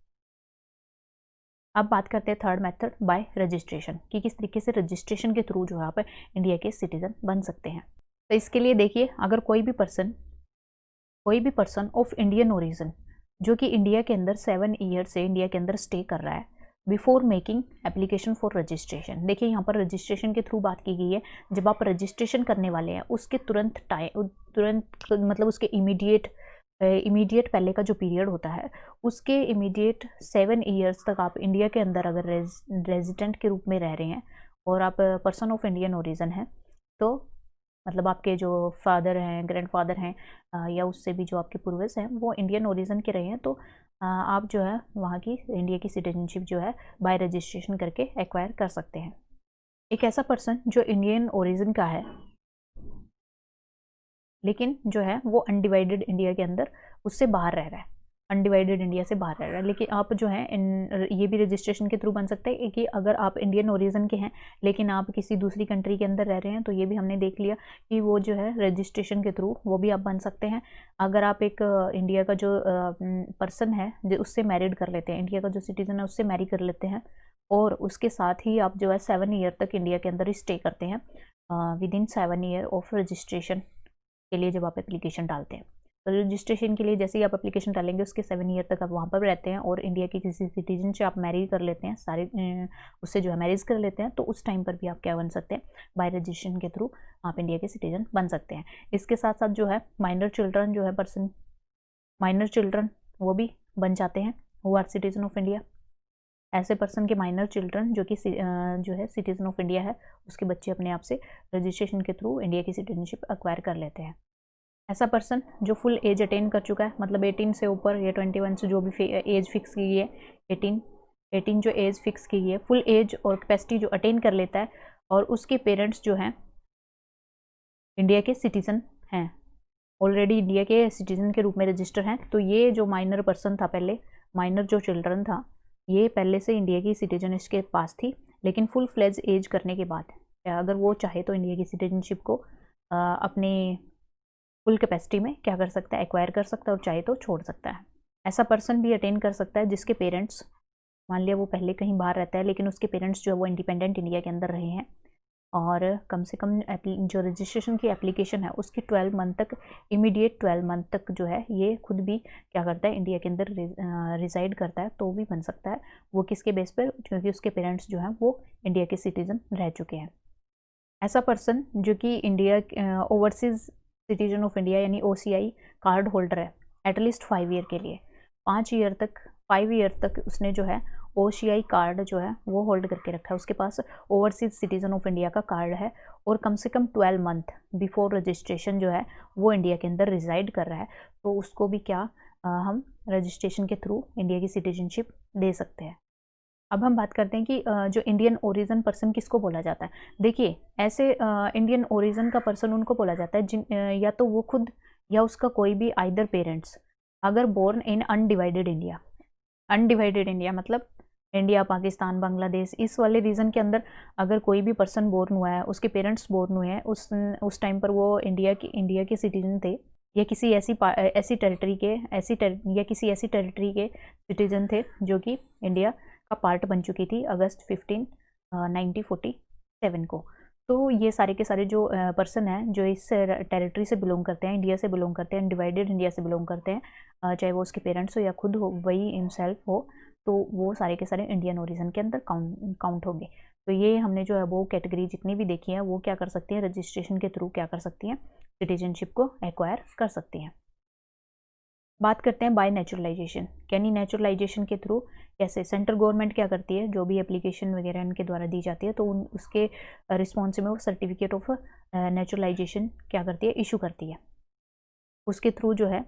अब बात करते हैं थर्ड मेथड बाय रजिस्ट्रेशन कि किस तरीके से रजिस्ट्रेशन के थ्रू जो है आप इंडिया के सिटीजन बन सकते हैं। तो इसके लिए देखिए, अगर कोई भी पर्सन ऑफ इंडियन ओरिजिन जो कि इंडिया के अंदर 7 ईयर से इंडिया के अंदर स्टे कर रहा है before making application for registration. देखिए यहाँ पर रजिस्ट्रेशन के थ्रू बात की गई है, जब आप रजिस्ट्रेशन करने वाले हैं उसके तुरंत मतलब उसके इमीडिएट पहले का जो पीरियड होता है उसके इमीडिएट 7 ईयर्स तक आप इंडिया के अंदर अगर रेजिडेंट के रूप में रह रहे हैं और आप पर्सन ऑफ इंडियन ओरिजिन हैं तो मतलब आपके जो फादर हैं, ग्रैंडफादर हैं या उससे भी जो आपके पूर्वज हैं वो इंडियन ओरिजिन के रहे हैं तो आप जो है वहाँ की इंडिया की सिटीजनशिप जो है बाय रजिस्ट्रेशन करके एक्वायर कर सकते हैं। एक ऐसा पर्सन जो इंडियन ओरिजिन का है लेकिन जो है वो अनडिवाइडेड इंडिया के अंदर उससे बाहर रह रहा है, अनडिवाइडेड इंडिया से बाहर रह रहा है, लेकिन आप जो है ये भी रजिस्ट्रेशन के थ्रू बन सकते हैं कि अगर आप इंडियन ओरिजिन के हैं लेकिन आप किसी दूसरी कंट्री के अंदर रह रहे हैं तो ये भी हमने देख लिया कि वो जो है रजिस्ट्रेशन के थ्रू वो भी आप बन सकते हैं। अगर आप एक इंडिया का जो पर्सन है जो उससे मैरिड कर लेते हैं, इंडिया का जो सिटीजन है उससे मैरी कर लेते हैं और उसके साथ ही आप जो है 7 ईयर तक इंडिया के अंदर ही स्टे करते हैं with in 7 year of registration के लिए जब आप एप्लीकेशन डालते हैं। तो रजिस्ट्रेशन के लिए जैसे ही आप एप्लीकेशन डालेंगे उसके 7 ईयर तक आप वहाँ पर रहते हैं और इंडिया के किसी सिटीजन से आप मैरिज कर लेते हैं, सारे उससे जो है मैरिज कर लेते हैं, तो उस टाइम पर भी आप क्या बन सकते हैं, बाय रजिस्ट्रेशन के थ्रू आप इंडिया के सिटीजन बन सकते हैं। इसके साथ साथ जो है माइनर चिल्ड्रन जो है माइनर चिल्ड्रन वो भी बन जाते हैं who are citizen of India. ऐसे पर्सन के माइनर चिल्ड्रन जो कि जो है सिटीजन ऑफ इंडिया है, उसके बच्चे अपने आप से रजिस्ट्रेशन के थ्रू इंडिया की सिटीजनशिप एक्वायर कर लेते हैं। ऐसा पर्सन जो फुल एज अटेन कर चुका है, मतलब 18 से ऊपर या 21 से जो भी एज फिक्स की है, 18 जो एज फिक्स की है, फुल एज और कैपेसिटी जो अटेन कर लेता है और उसके पेरेंट्स जो हैं इंडिया के सिटीजन हैं, ऑलरेडी इंडिया के सिटीजन के रूप में रजिस्टर हैं, तो ये जो माइनर पर्सन था, पहले माइनर जो चिल्ड्रन था, ये पहले से इंडिया की सिटीजन इसके पास थी, लेकिन फुल फ्लेज एज करने के बाद अगर वो चाहे तो इंडिया की सिटीजनशिप को अपने फुल कैपेसिटी में क्या कर सकता है, एक्वायर कर सकता है और चाहे तो छोड़ सकता है। ऐसा पर्सन भी अटेन कर सकता है जिसके पेरेंट्स, मान लिया वो पहले कहीं बाहर रहता है लेकिन उसके पेरेंट्स जो है वो इंडिपेंडेंट इंडिया के अंदर रहे हैं और कम से कम जो रजिस्ट्रेशन की एप्लीकेशन है उसकी 12 मंथ तक, इमीडिएट 12 मंथ तक जो है ये खुद भी क्या करता है, इंडिया के अंदर रिजाइड करता है, तो भी बन सकता है। वो किसके बेस पर, क्योंकि उसके पेरेंट्स जो हैं वो इंडिया के सिटीजन रह चुके हैं। ऐसा पर्सन जो कि India overseas citizen of India यानी OCI कार्ड होल्डर है एटलीस्ट 5 ईयर के लिए, 5 ईयर तक उसने जो है OCI कार्ड जो है वो होल्ड करके रखा है, उसके पास ओवरसीज सिटीजन ऑफ इंडिया का कार्ड है और कम से कम 12 मंथ बिफोर रजिस्ट्रेशन जो है वो इंडिया के अंदर रिजाइड कर रहा है, तो उसको भी क्या हम रजिस्ट्रेशन के थ्रू इंडिया की सिटीजनशिप दे सकते हैं। अब हम बात करते हैं कि जो इंडियन ओरिजिन पर्सन किसको बोला जाता है। देखिए ऐसे इंडियन ओरिजिन का पर्सन उनको बोला जाता है जिन या तो वो खुद या उसका कोई भी आइदर पेरेंट्स अगर बोर्न इन अनडिवाइडेड इंडिया मतलब इंडिया, पाकिस्तान, बांग्लादेश, इस वाले रीजन के अंदर अगर कोई भी पर्सन बोर्न हुआ है, उसके पेरेंट्स बोर्न हुए हैं, उस टाइम पर वो इंडिया के सिटीजन थे या किसी ऐसी टेरिटरी के सिटीजन थे जो कि इंडिया का पार्ट बन चुकी थी अगस्त 15, 1947 को। तो ये सारे के सारे जो पर्सन हैं जो इस टेरिटरी से बिलोंग करते हैं, इंडिया से बिलोंग करते हैं, डिवाइडेड इंडिया से बिलोंग करते हैं, चाहे वो उसके पेरेंट्स हो या खुद हो, वही हिमसेल्फ हो, तो वो सारे के सारे इंडियन ओरिजिन के अंदर काउंट होंगे। तो ये हमने जो है वो कैटेगरी जितनी भी देखी है वो क्या कर सकती हैं, रजिस्ट्रेशन के थ्रू क्या कर सकती हैं, सिटीजनशिप को एक्वायर कर सकती हैं। बात करते हैं बाय नेचुरलाइजेशन, यानी नेचुरलाइजेशन के थ्रू कैसे सेंट्रल गवर्नमेंट क्या करती है, जो भी एप्लीकेशन वगैरह इनके द्वारा दी जाती है तो उसके रिस्पॉन्स में वो सर्टिफिकेट ऑफ नेचुरलाइजेशन क्या करती है, इशू करती है। उसके थ्रू जो है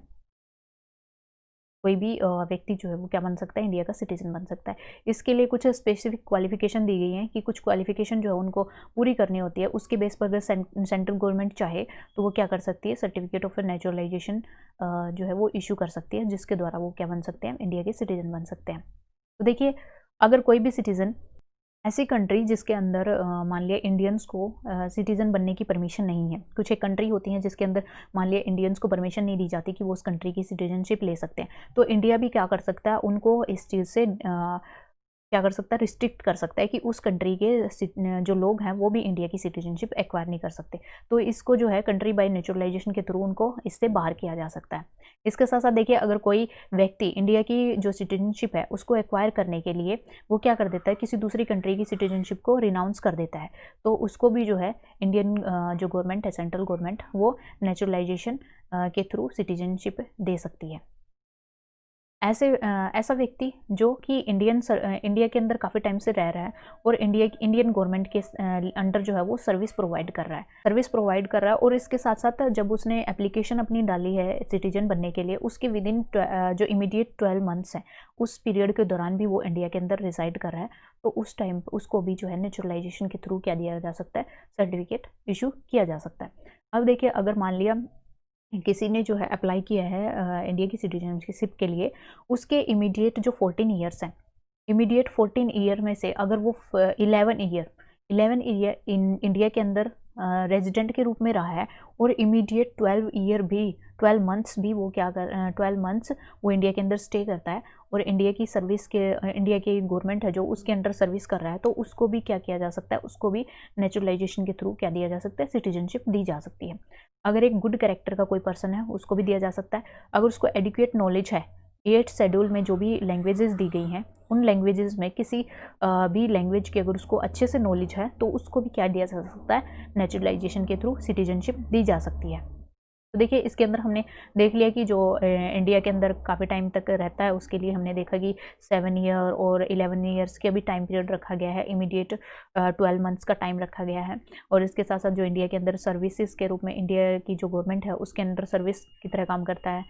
कोई भी व्यक्ति जो है वो क्या बन सकता है, इंडिया का सिटीजन बन सकता है। इसके लिए कुछ स्पेसिफिक क्वालिफिकेशन दी गई हैं कि कुछ क्वालिफिकेशन जो है उनको पूरी करनी होती है, उसके बेस पर अगर सेंट्रल गवर्नमेंट चाहे तो वो क्या कर सकती है, सर्टिफिकेट ऑफ नेचुरलाइजेशन जो है वो इशू कर सकती है, जिसके द्वारा वो क्या बन सकते हैं, इंडिया के सिटीजन बन सकते हैं। तो देखिए अगर कोई भी सिटीजन ऐसी कंट्री जिसके अंदर मान लिया इंडियंस को सिटीज़न बनने की परमिशन नहीं है, कुछ एक कंट्री होती हैं जिसके अंदर मान लिया इंडियंस को परमिशन नहीं दी जाती कि वो उस कंट्री की सिटीजनशिप ले सकते हैं, तो इंडिया भी क्या कर सकता है, उनको इस चीज़ से क्या कर सकता है, रिस्ट्रिक्ट कर सकता है कि उस कंट्री के जो लोग हैं वो भी इंडिया की सिटीजनशिप एक्वायर नहीं कर सकते। तो इसको जो है कंट्री बाय नेचुरलाइजेशन के थ्रू उनको इससे बाहर किया जा सकता है। इसके साथ साथ देखिए अगर कोई व्यक्ति इंडिया की जो सिटीजनशिप है उसको एक्वायर करने के लिए वो क्या कर देता है, किसी दूसरी कंट्री की सिटीजनशिप को रिनाउंस कर देता है, तो उसको भी जो है इंडियन जो गवर्नमेंट है, सेंट्रल गवर्नमेंट, वो नेचुरलाइजेशन के थ्रू सिटीजनशिप दे सकती है। ऐसा व्यक्ति जो कि इंडिया के अंदर काफ़ी टाइम से रह रहा है और इंडियन गवर्नमेंट के अंडर जो है वो सर्विस प्रोवाइड कर रहा है और इसके साथ साथ जब उसने एप्लीकेशन अपनी डाली है सिटीजन बनने के लिए, उसके विद इन जो इमीडिएट 12 मंथ्स हैं उस पीरियड के दौरान भी वो इंडिया के अंदर रिसाइड कर रहा है, तो उस टाइम उसको भी जो है नेचुरलाइजेशन के थ्रू क्या दिया जा सकता है, सर्टिफिकेट इशू किया जा सकता है। अब देखिए अगर मान लिया किसी ने जो है अप्लाई किया है इंडिया की सिटीजनशिप के लिए, उसके इमीडिएट जो 14 ईयर्स हैं, इमीडिएट 14 ईयर में से अगर वो 11 ईयर इंडिया के अंदर रेजिडेंट के रूप में रहा है और इमीडिएट 12 मंथ्स भी वो क्या कर 12 मंथ्स वो इंडिया के अंदर स्टे करता है और इंडिया की सर्विस के इंडिया की गवर्नमेंट है जो उसके अंडर सर्विस कर रहा है, तो उसको भी क्या किया जा सकता है, उसको भी नेचुरलाइजेशन के थ्रू क्या दिया जा सकता है, सिटीजनशिप दी जा सकती है। अगर एक गुड कैरेक्टर का कोई पर्सन है उसको भी दिया जा सकता है। अगर उसको एडिक्वेट नॉलेज है, 8th शेड्यूल में जो भी लैंग्वेजेस दी गई हैं उन लैंग्वेजेस में किसी भी लैंग्वेज की अगर उसको अच्छे से नॉलेज है तो उसको भी क्या दिया जा सकता है, नेचुरलाइजेशन के थ्रू सिटीजनशिप दी जा सकती है। तो देखिए इसके अंदर हमने देख लिया कि जो इंडिया के अंदर काफ़ी टाइम तक रहता है उसके लिए हमने देखा कि 7 ईयर और 11 ईयर्स के अभी टाइम पीरियड रखा गया है, इमीडिएट 12 मंथ्स का टाइम रखा गया है। और इसके साथ साथ जो इंडिया के अंदर सर्विसेज के रूप में इंडिया की जो गवर्नमेंट है उसके अंदर सर्विस की तरह काम करता है,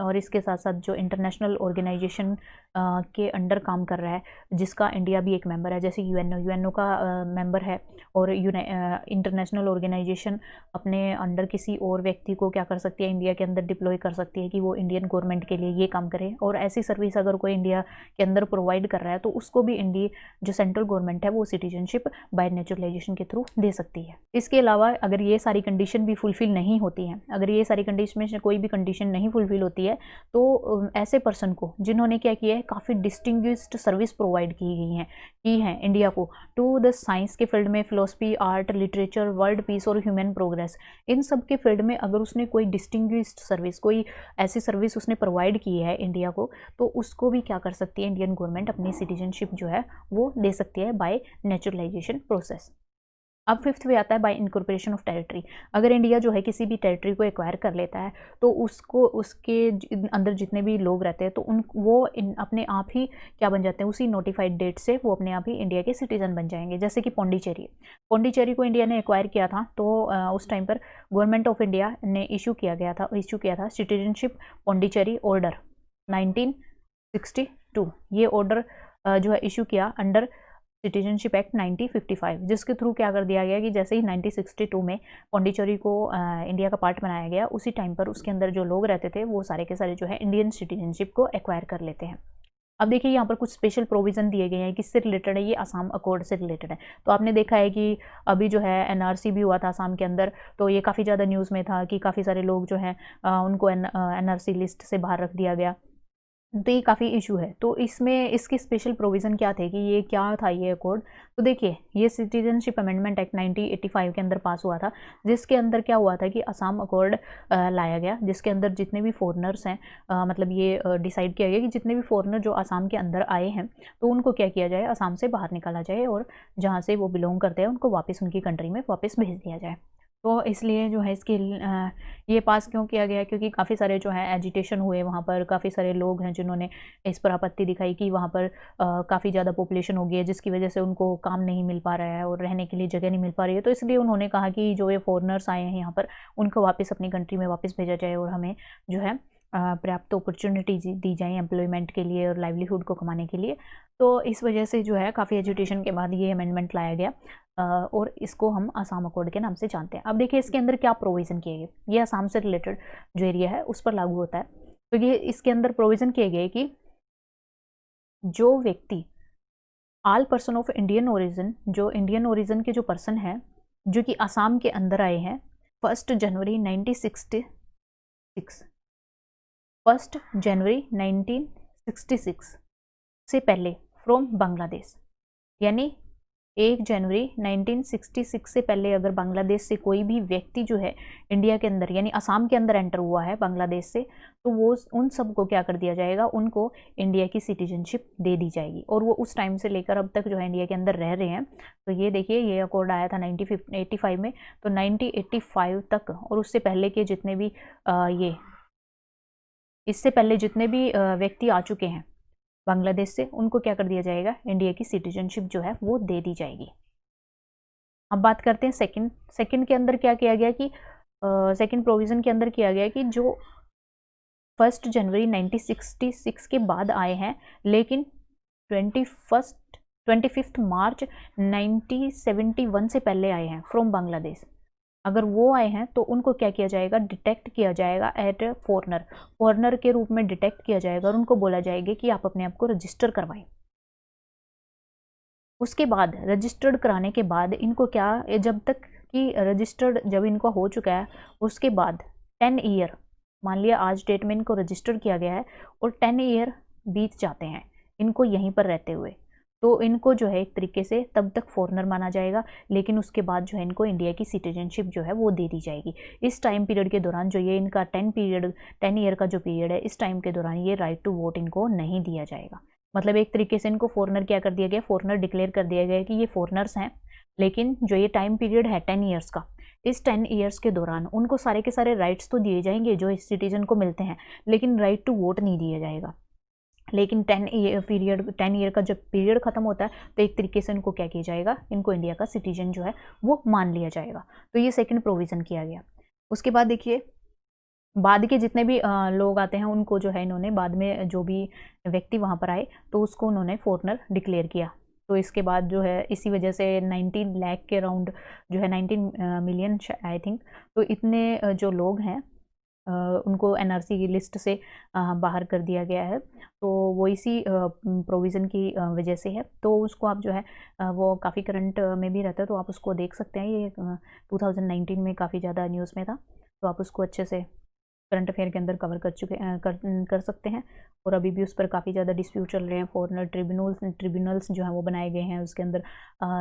और इसके साथ साथ जो इंटरनेशनल ऑर्गेनाइजेशन के अंडर काम कर रहा है जिसका इंडिया भी एक मेंबर है, जैसे यूएनओ का मेंबर है। और इंटरनेशनल ऑर्गेनाइजेशन अपने अंडर किसी और व्यक्ति को क्या कर सकती है, इंडिया के अंदर डिप्लॉय कर सकती है कि वो इंडियन गवर्नमेंट के लिए ये काम करे। और ऐसी सर्विस अगर कोई इंडिया के अंदर प्रोवाइड कर रहा है तो उसको भी इंडिया जो सेंट्रल गवर्नमेंट है वो सिटीजनशिप बाय नेचुरलाइजेशन के थ्रू दे सकती है। इसके अलावा अगर ये सारी कंडीशन भी फुलफिल नहीं होती हैं, अगर ये सारी कंडीशन में कोई भी कंडीशन नहीं फुलफिल होती है तो ऐसे पर्सन को जिन्होंने क्या किया है, काफ़ी डिस्टिंग्विश्ड सर्विस प्रोवाइड की है इंडिया को टू द साइंस के फील्ड में, philosophy, art, literature, world peace और ह्यूमन प्रोग्रेस, इन सब के फील्ड में अगर उसने कोई डिस्टिंग्विश्ड सर्विस, कोई ऐसी सर्विस उसने प्रोवाइड की है इंडिया को, तो उसको भी क्या कर सकती है इंडियन गवर्नमेंट अपनी सिटीजनशिप जो है वो दे सकती है बाय नेचुरलाइजेशन प्रोसेस। अब 5th पे आता है बाय इनकॉर्पोरेशन ऑफ टेरिटरी। अगर इंडिया जो है किसी भी टेरिटरी को एक्वायर कर लेता है तो उसको उसके अंदर जितने भी लोग रहते हैं तो वो अपने आप ही क्या बन जाते हैं, उसी नोटिफाइड डेट से वो अपने आप ही इंडिया के सिटीजन बन जाएंगे। जैसे कि पौंडीचेरी को इंडिया ने एक्वायर किया था तो उस टाइम पर गवर्नमेंट ऑफ इंडिया ने इशू किया था सिटीजनशिप पौंडीचेरी ऑर्डर 1962। ये ऑर्डर जो है इशू किया अंडर सिटीजनशिप एक्ट 1955, जिसके थ्रू क्या कर दिया गया कि जैसे ही 1962 में पौंडीचेरी को इंडिया का पार्ट बनाया गया, उसी टाइम पर उसके अंदर जो लोग रहते थे वो सारे के सारे जो है इंडियन सिटीजनशिप को एक्वायर कर लेते हैं। अब देखिए यहाँ पर कुछ स्पेशल प्रोविज़न दिए गए हैं, किससे रिलेटेड है, ये असम अकॉर्ड से रिलेटेड है। तो आपने देखा है कि अभी जो है एनआरसी भी हुआ था असम के अंदर, तो ये काफ़ी ज़्यादा न्यूज़ में था कि काफ़ी सारे लोग जो हैं उनको एनआरसी लिस्ट से बाहर रख दिया गया, तो ये काफ़ी इशू है। तो इसमें इसके स्पेशल प्रोविज़न क्या थे कि ये क्या था ये अकॉर्ड, तो देखिए ये सिटीजनशिप अमेंडमेंट एक्ट 1985 के अंदर पास हुआ था, जिसके अंदर क्या हुआ था कि असम अकॉर्ड लाया गया, जिसके अंदर जितने भी फॉरेनर्स हैं मतलब ये डिसाइड किया गया कि जितने भी फॉरेनर जो असम के अंदर आए हैं तो उनको क्या किया जाए, असम से बाहर निकाला जाए और जहाँ से वो बिलोंग करते हैं उनको वापस उनकी कंट्री में वापस भेज दिया जाए। तो इसलिए जो है इसके ये पास क्यों किया गया, क्योंकि काफ़ी सारे जो है एजिटेशन हुए वहाँ पर, काफ़ी सारे लोग हैं जिन्होंने इस पर आपत्ति दिखाई कि वहाँ पर काफ़ी ज़्यादा पॉपुलेशन हो गई है जिसकी वजह से उनको काम नहीं मिल पा रहा है और रहने के लिए जगह नहीं मिल पा रही है। तो इसलिए उन्होंने कहा कि जो ये फॉरेनर्स आए हैं यहाँ पर उनको वापस अपनी कंट्री में वापस भेजा जाए और हमें जो है पर्याप्त अपॉर्चुनिटी दी जाए एम्प्लॉयमेंट के लिए और लाइवलीहुड को कमाने के लिए। तो इस वजह से जो है काफ़ी एजुटेशन के बाद ये अमेंडमेंट लाया गया और इसको हम आसाम अकॉर्ड के नाम से जानते हैं। अब देखिए इसके अंदर क्या प्रोविज़न किए गए, ये आसाम से रिलेटेड जो एरिया है उस पर लागू होता है। तो ये इसके अंदर प्रोविज़न किए गए कि जो व्यक्ति all person of Indian origin, जो इंडियन ओरिजिन के जो पर्सन हैं जो कि आसाम के अंदर आए हैं 1 जनवरी 1966 से पहले फ्रॉम बांग्लादेश, यानी 1 जनवरी 1966 से पहले अगर बांग्लादेश से कोई भी व्यक्ति जो है इंडिया के अंदर यानी असम के अंदर एंटर हुआ है बांग्लादेश से, तो वो उन सबको क्या कर दिया जाएगा, उनको इंडिया की सिटीजनशिप दे दी जाएगी और वो उस टाइम से लेकर अब तक जो है इंडिया के अंदर रह रहे हैं। तो ये देखिए ये अकॉर्ड आया था 1985 में, तो 1985 तक और उससे पहले के जितने भी इससे पहले जितने भी व्यक्ति आ चुके हैं बांग्लादेश से, उनको क्या कर दिया जाएगा, इंडिया की सिटीजनशिप जो है वो दे दी जाएगी। अब बात करते हैं सेकंड के अंदर क्या किया गया कि सेकंड प्रोविज़न के अंदर किया गया कि जो 1 जनवरी 1966 के बाद आए हैं लेकिन 25 मार्च 1971 से पहले आए हैं फ्रॉम बांग्लादेश, अगर वो आए हैं तो उनको क्या किया जाएगा, डिटेक्ट किया जाएगा एट ए फॉरनर के रूप में डिटेक्ट किया जाएगा और उनको बोला जाएगा कि आप अपने आप को रजिस्टर करवाएं। उसके बाद रजिस्टर्ड कराने के बाद इनको क्या, जब तक कि रजिस्टर्ड जब इनको हो चुका है उसके बाद 10 ईयर, मान लिया आज डेट में इनको रजिस्टर किया गया है और 10 ईयर बीत जाते हैं इनको यहीं पर रहते हुए, तो इनको जो है एक तरीके से तब तक फॉरेनर माना जाएगा, लेकिन उसके बाद जो है इनको इंडिया की सिटीजनशिप जो है वो दे दी जाएगी। इस टाइम पीरियड के दौरान जो ये इनका 10 ईयर का जो पीरियड है, इस टाइम के दौरान ये राइट टू वोट इनको नहीं दिया जाएगा। मतलब एक तरीके से इनको फॉरेनर क्या कर दिया गया, फॉरेनर डिक्लेयर कर दिया गया कि ये फॉरेनर्स हैं, लेकिन जो ये टाइम पीरियड है 10 ईयर्स का, इस 10 ईयर्स के दौरान उनको सारे के सारे राइट्स तो दिए जाएंगे जो इस सिटीजन को मिलते हैं, लेकिन राइट टू वोट नहीं दिया जाएगा। लेकिन 10 ईयर का जब पीरियड खत्म होता है तो एक तरीके से इनको क्या किया जाएगा, इनको इंडिया का सिटीजन जो है वो मान लिया जाएगा। तो ये सेकंड प्रोविज़न किया गया। उसके बाद देखिए बाद के जितने भी लोग आते हैं उनको जो है इन्होंने बाद में जो भी व्यक्ति वहाँ पर आए तो उसको उन्होंने फॉरेनर डिक्लेयर किया। तो इसके बाद जो है इसी वजह से 19 लाख के अराउंड जो है 19 मिलियन आई थिंक, तो इतने जो लोग हैं उनको एनआरसी की लिस्ट से बाहर कर दिया गया है। तो वो इसी प्रोविज़न की वजह से है। तो उसको आप जो है वो काफ़ी करंट में भी रहता है, तो आप उसको देख सकते हैं। ये 2019 में काफ़ी ज़्यादा न्यूज़ में था, तो आप उसको अच्छे से करंट अफेयर के अंदर कवर कर सकते हैं। और अभी भी उस पर काफ़ी ज़्यादा डिस्प्यूट चल रहे हैं। फॉरेनर ट्रिब्यूनल्स जो हैं वो बनाए गए हैं, उसके अंदर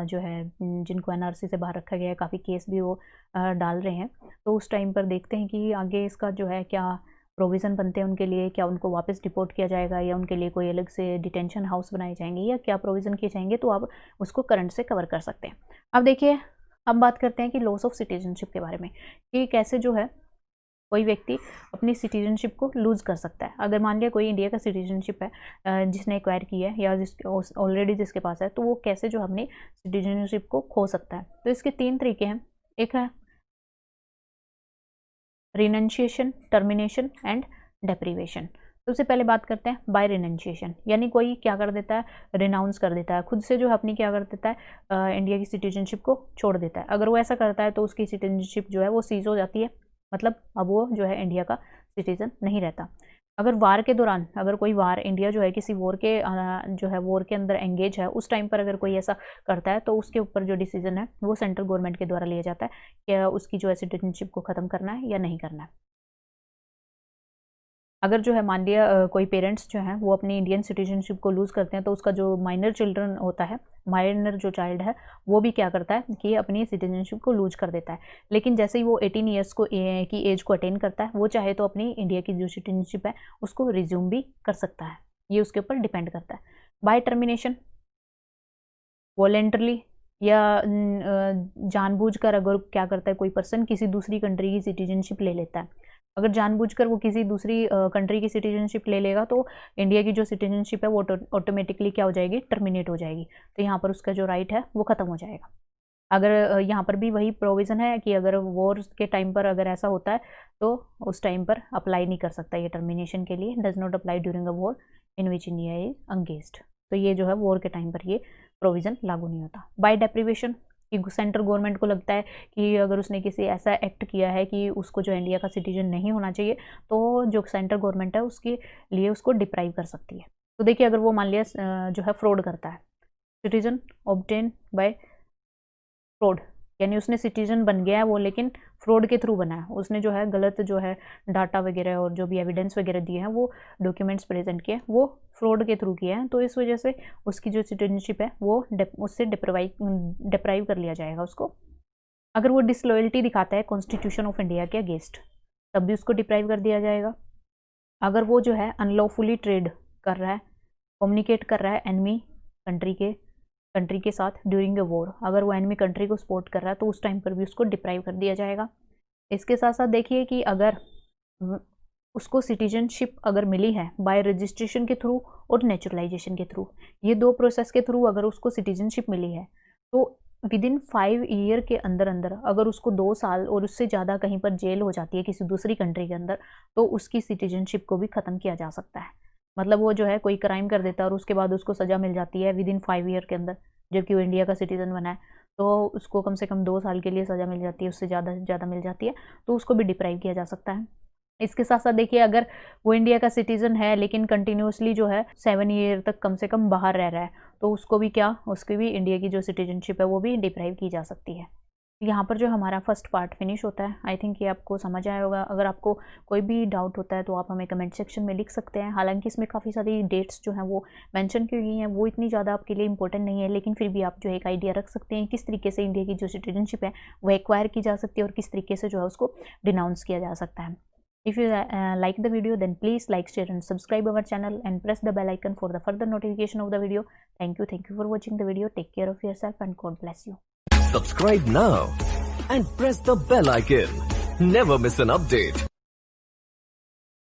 जो है जिनको एनआरसी से बाहर रखा गया है, काफ़ी केस भी वो डाल रहे हैं। तो उस टाइम पर देखते हैं कि आगे इसका जो है क्या प्रोविज़न बनते हैं उनके लिए, क्या उनको वापस डिपोर्ट किया जाएगा या उनके लिए कोई अलग से डिटेंशन हाउस बनाए जाएंगे या क्या प्रोविज़न किए जाएंगे, तो आप उसको करंट से कवर कर सकते हैं। अब देखिए हम बात करते हैं कि लॉस ऑफ सिटीजनशिप के बारे में, कि कैसे जो है कोई व्यक्ति अपनी सिटीजनशिप को लूज़ कर सकता है। अगर मान लिया कोई इंडिया का सिटीजनशिप है जिसने एक्वायर किया है या ऑलरेडी जिसके पास है, तो वो कैसे जो अपनी सिटीजनशिप को खो सकता है। तो इसके 3 तरीके हैं। एक है रिनंशिएशन, टर्मिनेशन एंड डेप्रीवेशन। सबसे पहले बात करते हैं बाय रिनंशिएशन, यानी कोई क्या कर देता है, रिनाउंस कर देता है, खुद से जो है अपनी क्या कर देता है, इंडिया की सिटीजनशिप को छोड़ देता है। अगर वो ऐसा करता है तो उसकी सिटीजनशिप जो है वो सीज हो जाती है, मतलब अब वो जो है इंडिया का सिटीजन नहीं रहता। अगर वार के दौरान, अगर कोई वार, इंडिया जो है किसी वॉर के जो है वॉर के अंदर एंगेज है, उस टाइम पर अगर कोई ऐसा करता है तो उसके ऊपर जो डिसीजन है वो सेंट्रल गवर्नमेंट के द्वारा लिया जाता है कि उसकी जो है सिटीजनशिप को ख़त्म करना है या नहीं करना है। अगर जो है मान लिया कोई पेरेंट्स जो हैं वो अपनी इंडियन सिटीजनशिप को लूज़ करते हैं, तो उसका जो माइनर चिल्ड्रन होता है, माइनर जो चाइल्ड है, वो भी क्या करता है कि अपनी सिटीजनशिप को लूज कर देता है। लेकिन जैसे ही वो 18 ईयर्स की एज को अटेन करता है, वो चाहे तो अपनी इंडिया की जो सिटीजनशिप है उसको रिज्यूम भी कर सकता है। ये उसके ऊपर डिपेंड करता है। बाय टर्मिनेशन, वॉलेंटरली या जानबूझकर अगर क्या करता है कोई पर्सन किसी दूसरी कंट्री की सिटीजनशिप ले लेता है। अगर जानबूझकर वो किसी दूसरी कंट्री की सिटीजनशिप ले लेगा तो इंडिया की जो सिटीजनशिप है वो ऑटोमेटिकली क्या हो जाएगी, टर्मिनेट हो जाएगी। तो यहाँ पर उसका जो राइट है वो ख़त्म हो जाएगा। अगर यहाँ पर भी वही प्रोविज़न है कि अगर वॉर के टाइम पर अगर ऐसा होता है तो उस टाइम पर अप्लाई नहीं कर सकता ये टर्मिनेशन के लिए, does not apply during a war in which India is engaged. तो ये जो है वॉर के टाइम पर ये प्रोविज़न लागू नहीं होता। बाय डेप्रीवेशन, कि सेंट्रल गवर्नमेंट को लगता है कि अगर उसने किसी ऐसा एक्ट किया है कि उसको जो इंडिया का सिटीजन नहीं होना चाहिए, तो जो सेंट्रल गवर्नमेंट है उसके लिए उसको डिप्राइव कर सकती है। तो देखिए अगर वो मान लिया जो है फ्रॉड करता है, सिटीजन ऑब्टेन बाय फ्रॉड, यानी उसने सिटीजन बन गया है वो, लेकिन फ्रॉड के थ्रू बना है, उसने जो है गलत जो है डाटा वगैरह और जो भी एविडेंस वगैरह दिए हैं, वो डॉक्यूमेंट्स प्रेजेंट किए, वो फ्रॉड के थ्रू किया है। तो इस वजह से उसकी जो सिटीजनशिप है वो उससे डिप्राइव कर लिया जाएगा उसको। अगर वो डिसलॉयल्टी दिखाता है कॉन्स्टिट्यूशन ऑफ इंडिया के अगेंस्ट, तब भी उसको डिप्राइव कर दिया जाएगा। अगर वो जो है अनलॉफुली ट्रेड कर रहा है, कम्युनिकेट कर रहा है एनिमी कंट्री के साथ ड्यूरिंग अ वॉर, अगर वो एनिमी कंट्री को सपोर्ट कर रहा है तो उस टाइम पर भी उसको डिप्राइव कर दिया जाएगा। इसके साथ साथ देखिए कि अगर उसको सिटीजनशिप अगर मिली है बाय रजिस्ट्रेशन के थ्रू और नेचुरलाइजेशन के थ्रू, ये 2 प्रोसेस के थ्रू अगर उसको सिटीजनशिप मिली है, तो विद इन 5 ईयर के अंदर अंदर अगर उसको 2 साल और उससे ज़्यादा कहीं पर जेल हो जाती है किसी दूसरी कंट्री के अंदर, तो उसकी सिटीजनशिप को भी ख़त्म किया जा सकता है। मतलब वो जो है कोई क्राइम कर देता है और उसके बाद उसको सज़ा मिल जाती है विद इन 5 ईयर के अंदर, जबकि वो इंडिया का सिटीज़न बना है, तो उसको कम से कम 2 साल के लिए सज़ा मिल जाती है, उससे ज़्यादा से ज़्यादा मिल जाती है, तो उसको भी डिप्राइव किया जा सकता है। इसके साथ साथ देखिए अगर वो इंडिया का सिटीज़न है लेकिन कंटिन्यूसली जो है 7 ईयर तक कम से कम बाहर रह रहा है, तो उसको भी क्या, उसकी भी इंडिया की जो सिटीजनशिप है वो भी डिप्राइव की जा सकती है। यहाँ पर जो हमारा फर्स्ट पार्ट फिनिश होता है। आई थिंक ये आपको समझ आया होगा। अगर आपको कोई भी डाउट होता है तो आप हमें कमेंट सेक्शन में लिख सकते हैं। हालांकि इसमें काफ़ी सारी डेट्स जो हैं वो मेंशन की गई हैं, वो इतनी ज़्यादा आपके लिए इंपॉर्टेंट नहीं है, लेकिन फिर भी आप जो एक आइडिया रख सकते हैं किस तरीके से इंडिया की जो सिटीजनशिप है वो एक्वायर की जा सकती है और किस तरीके से जो है उसको डिनाउंस किया जा सकता है। If you like the video, then please like, share and subscribe our channel and press the bell icon for the further notification of the video. Thank you for watching the video. Take care of yourself and God bless you. Subscribe now and press the bell icon. Never miss an update.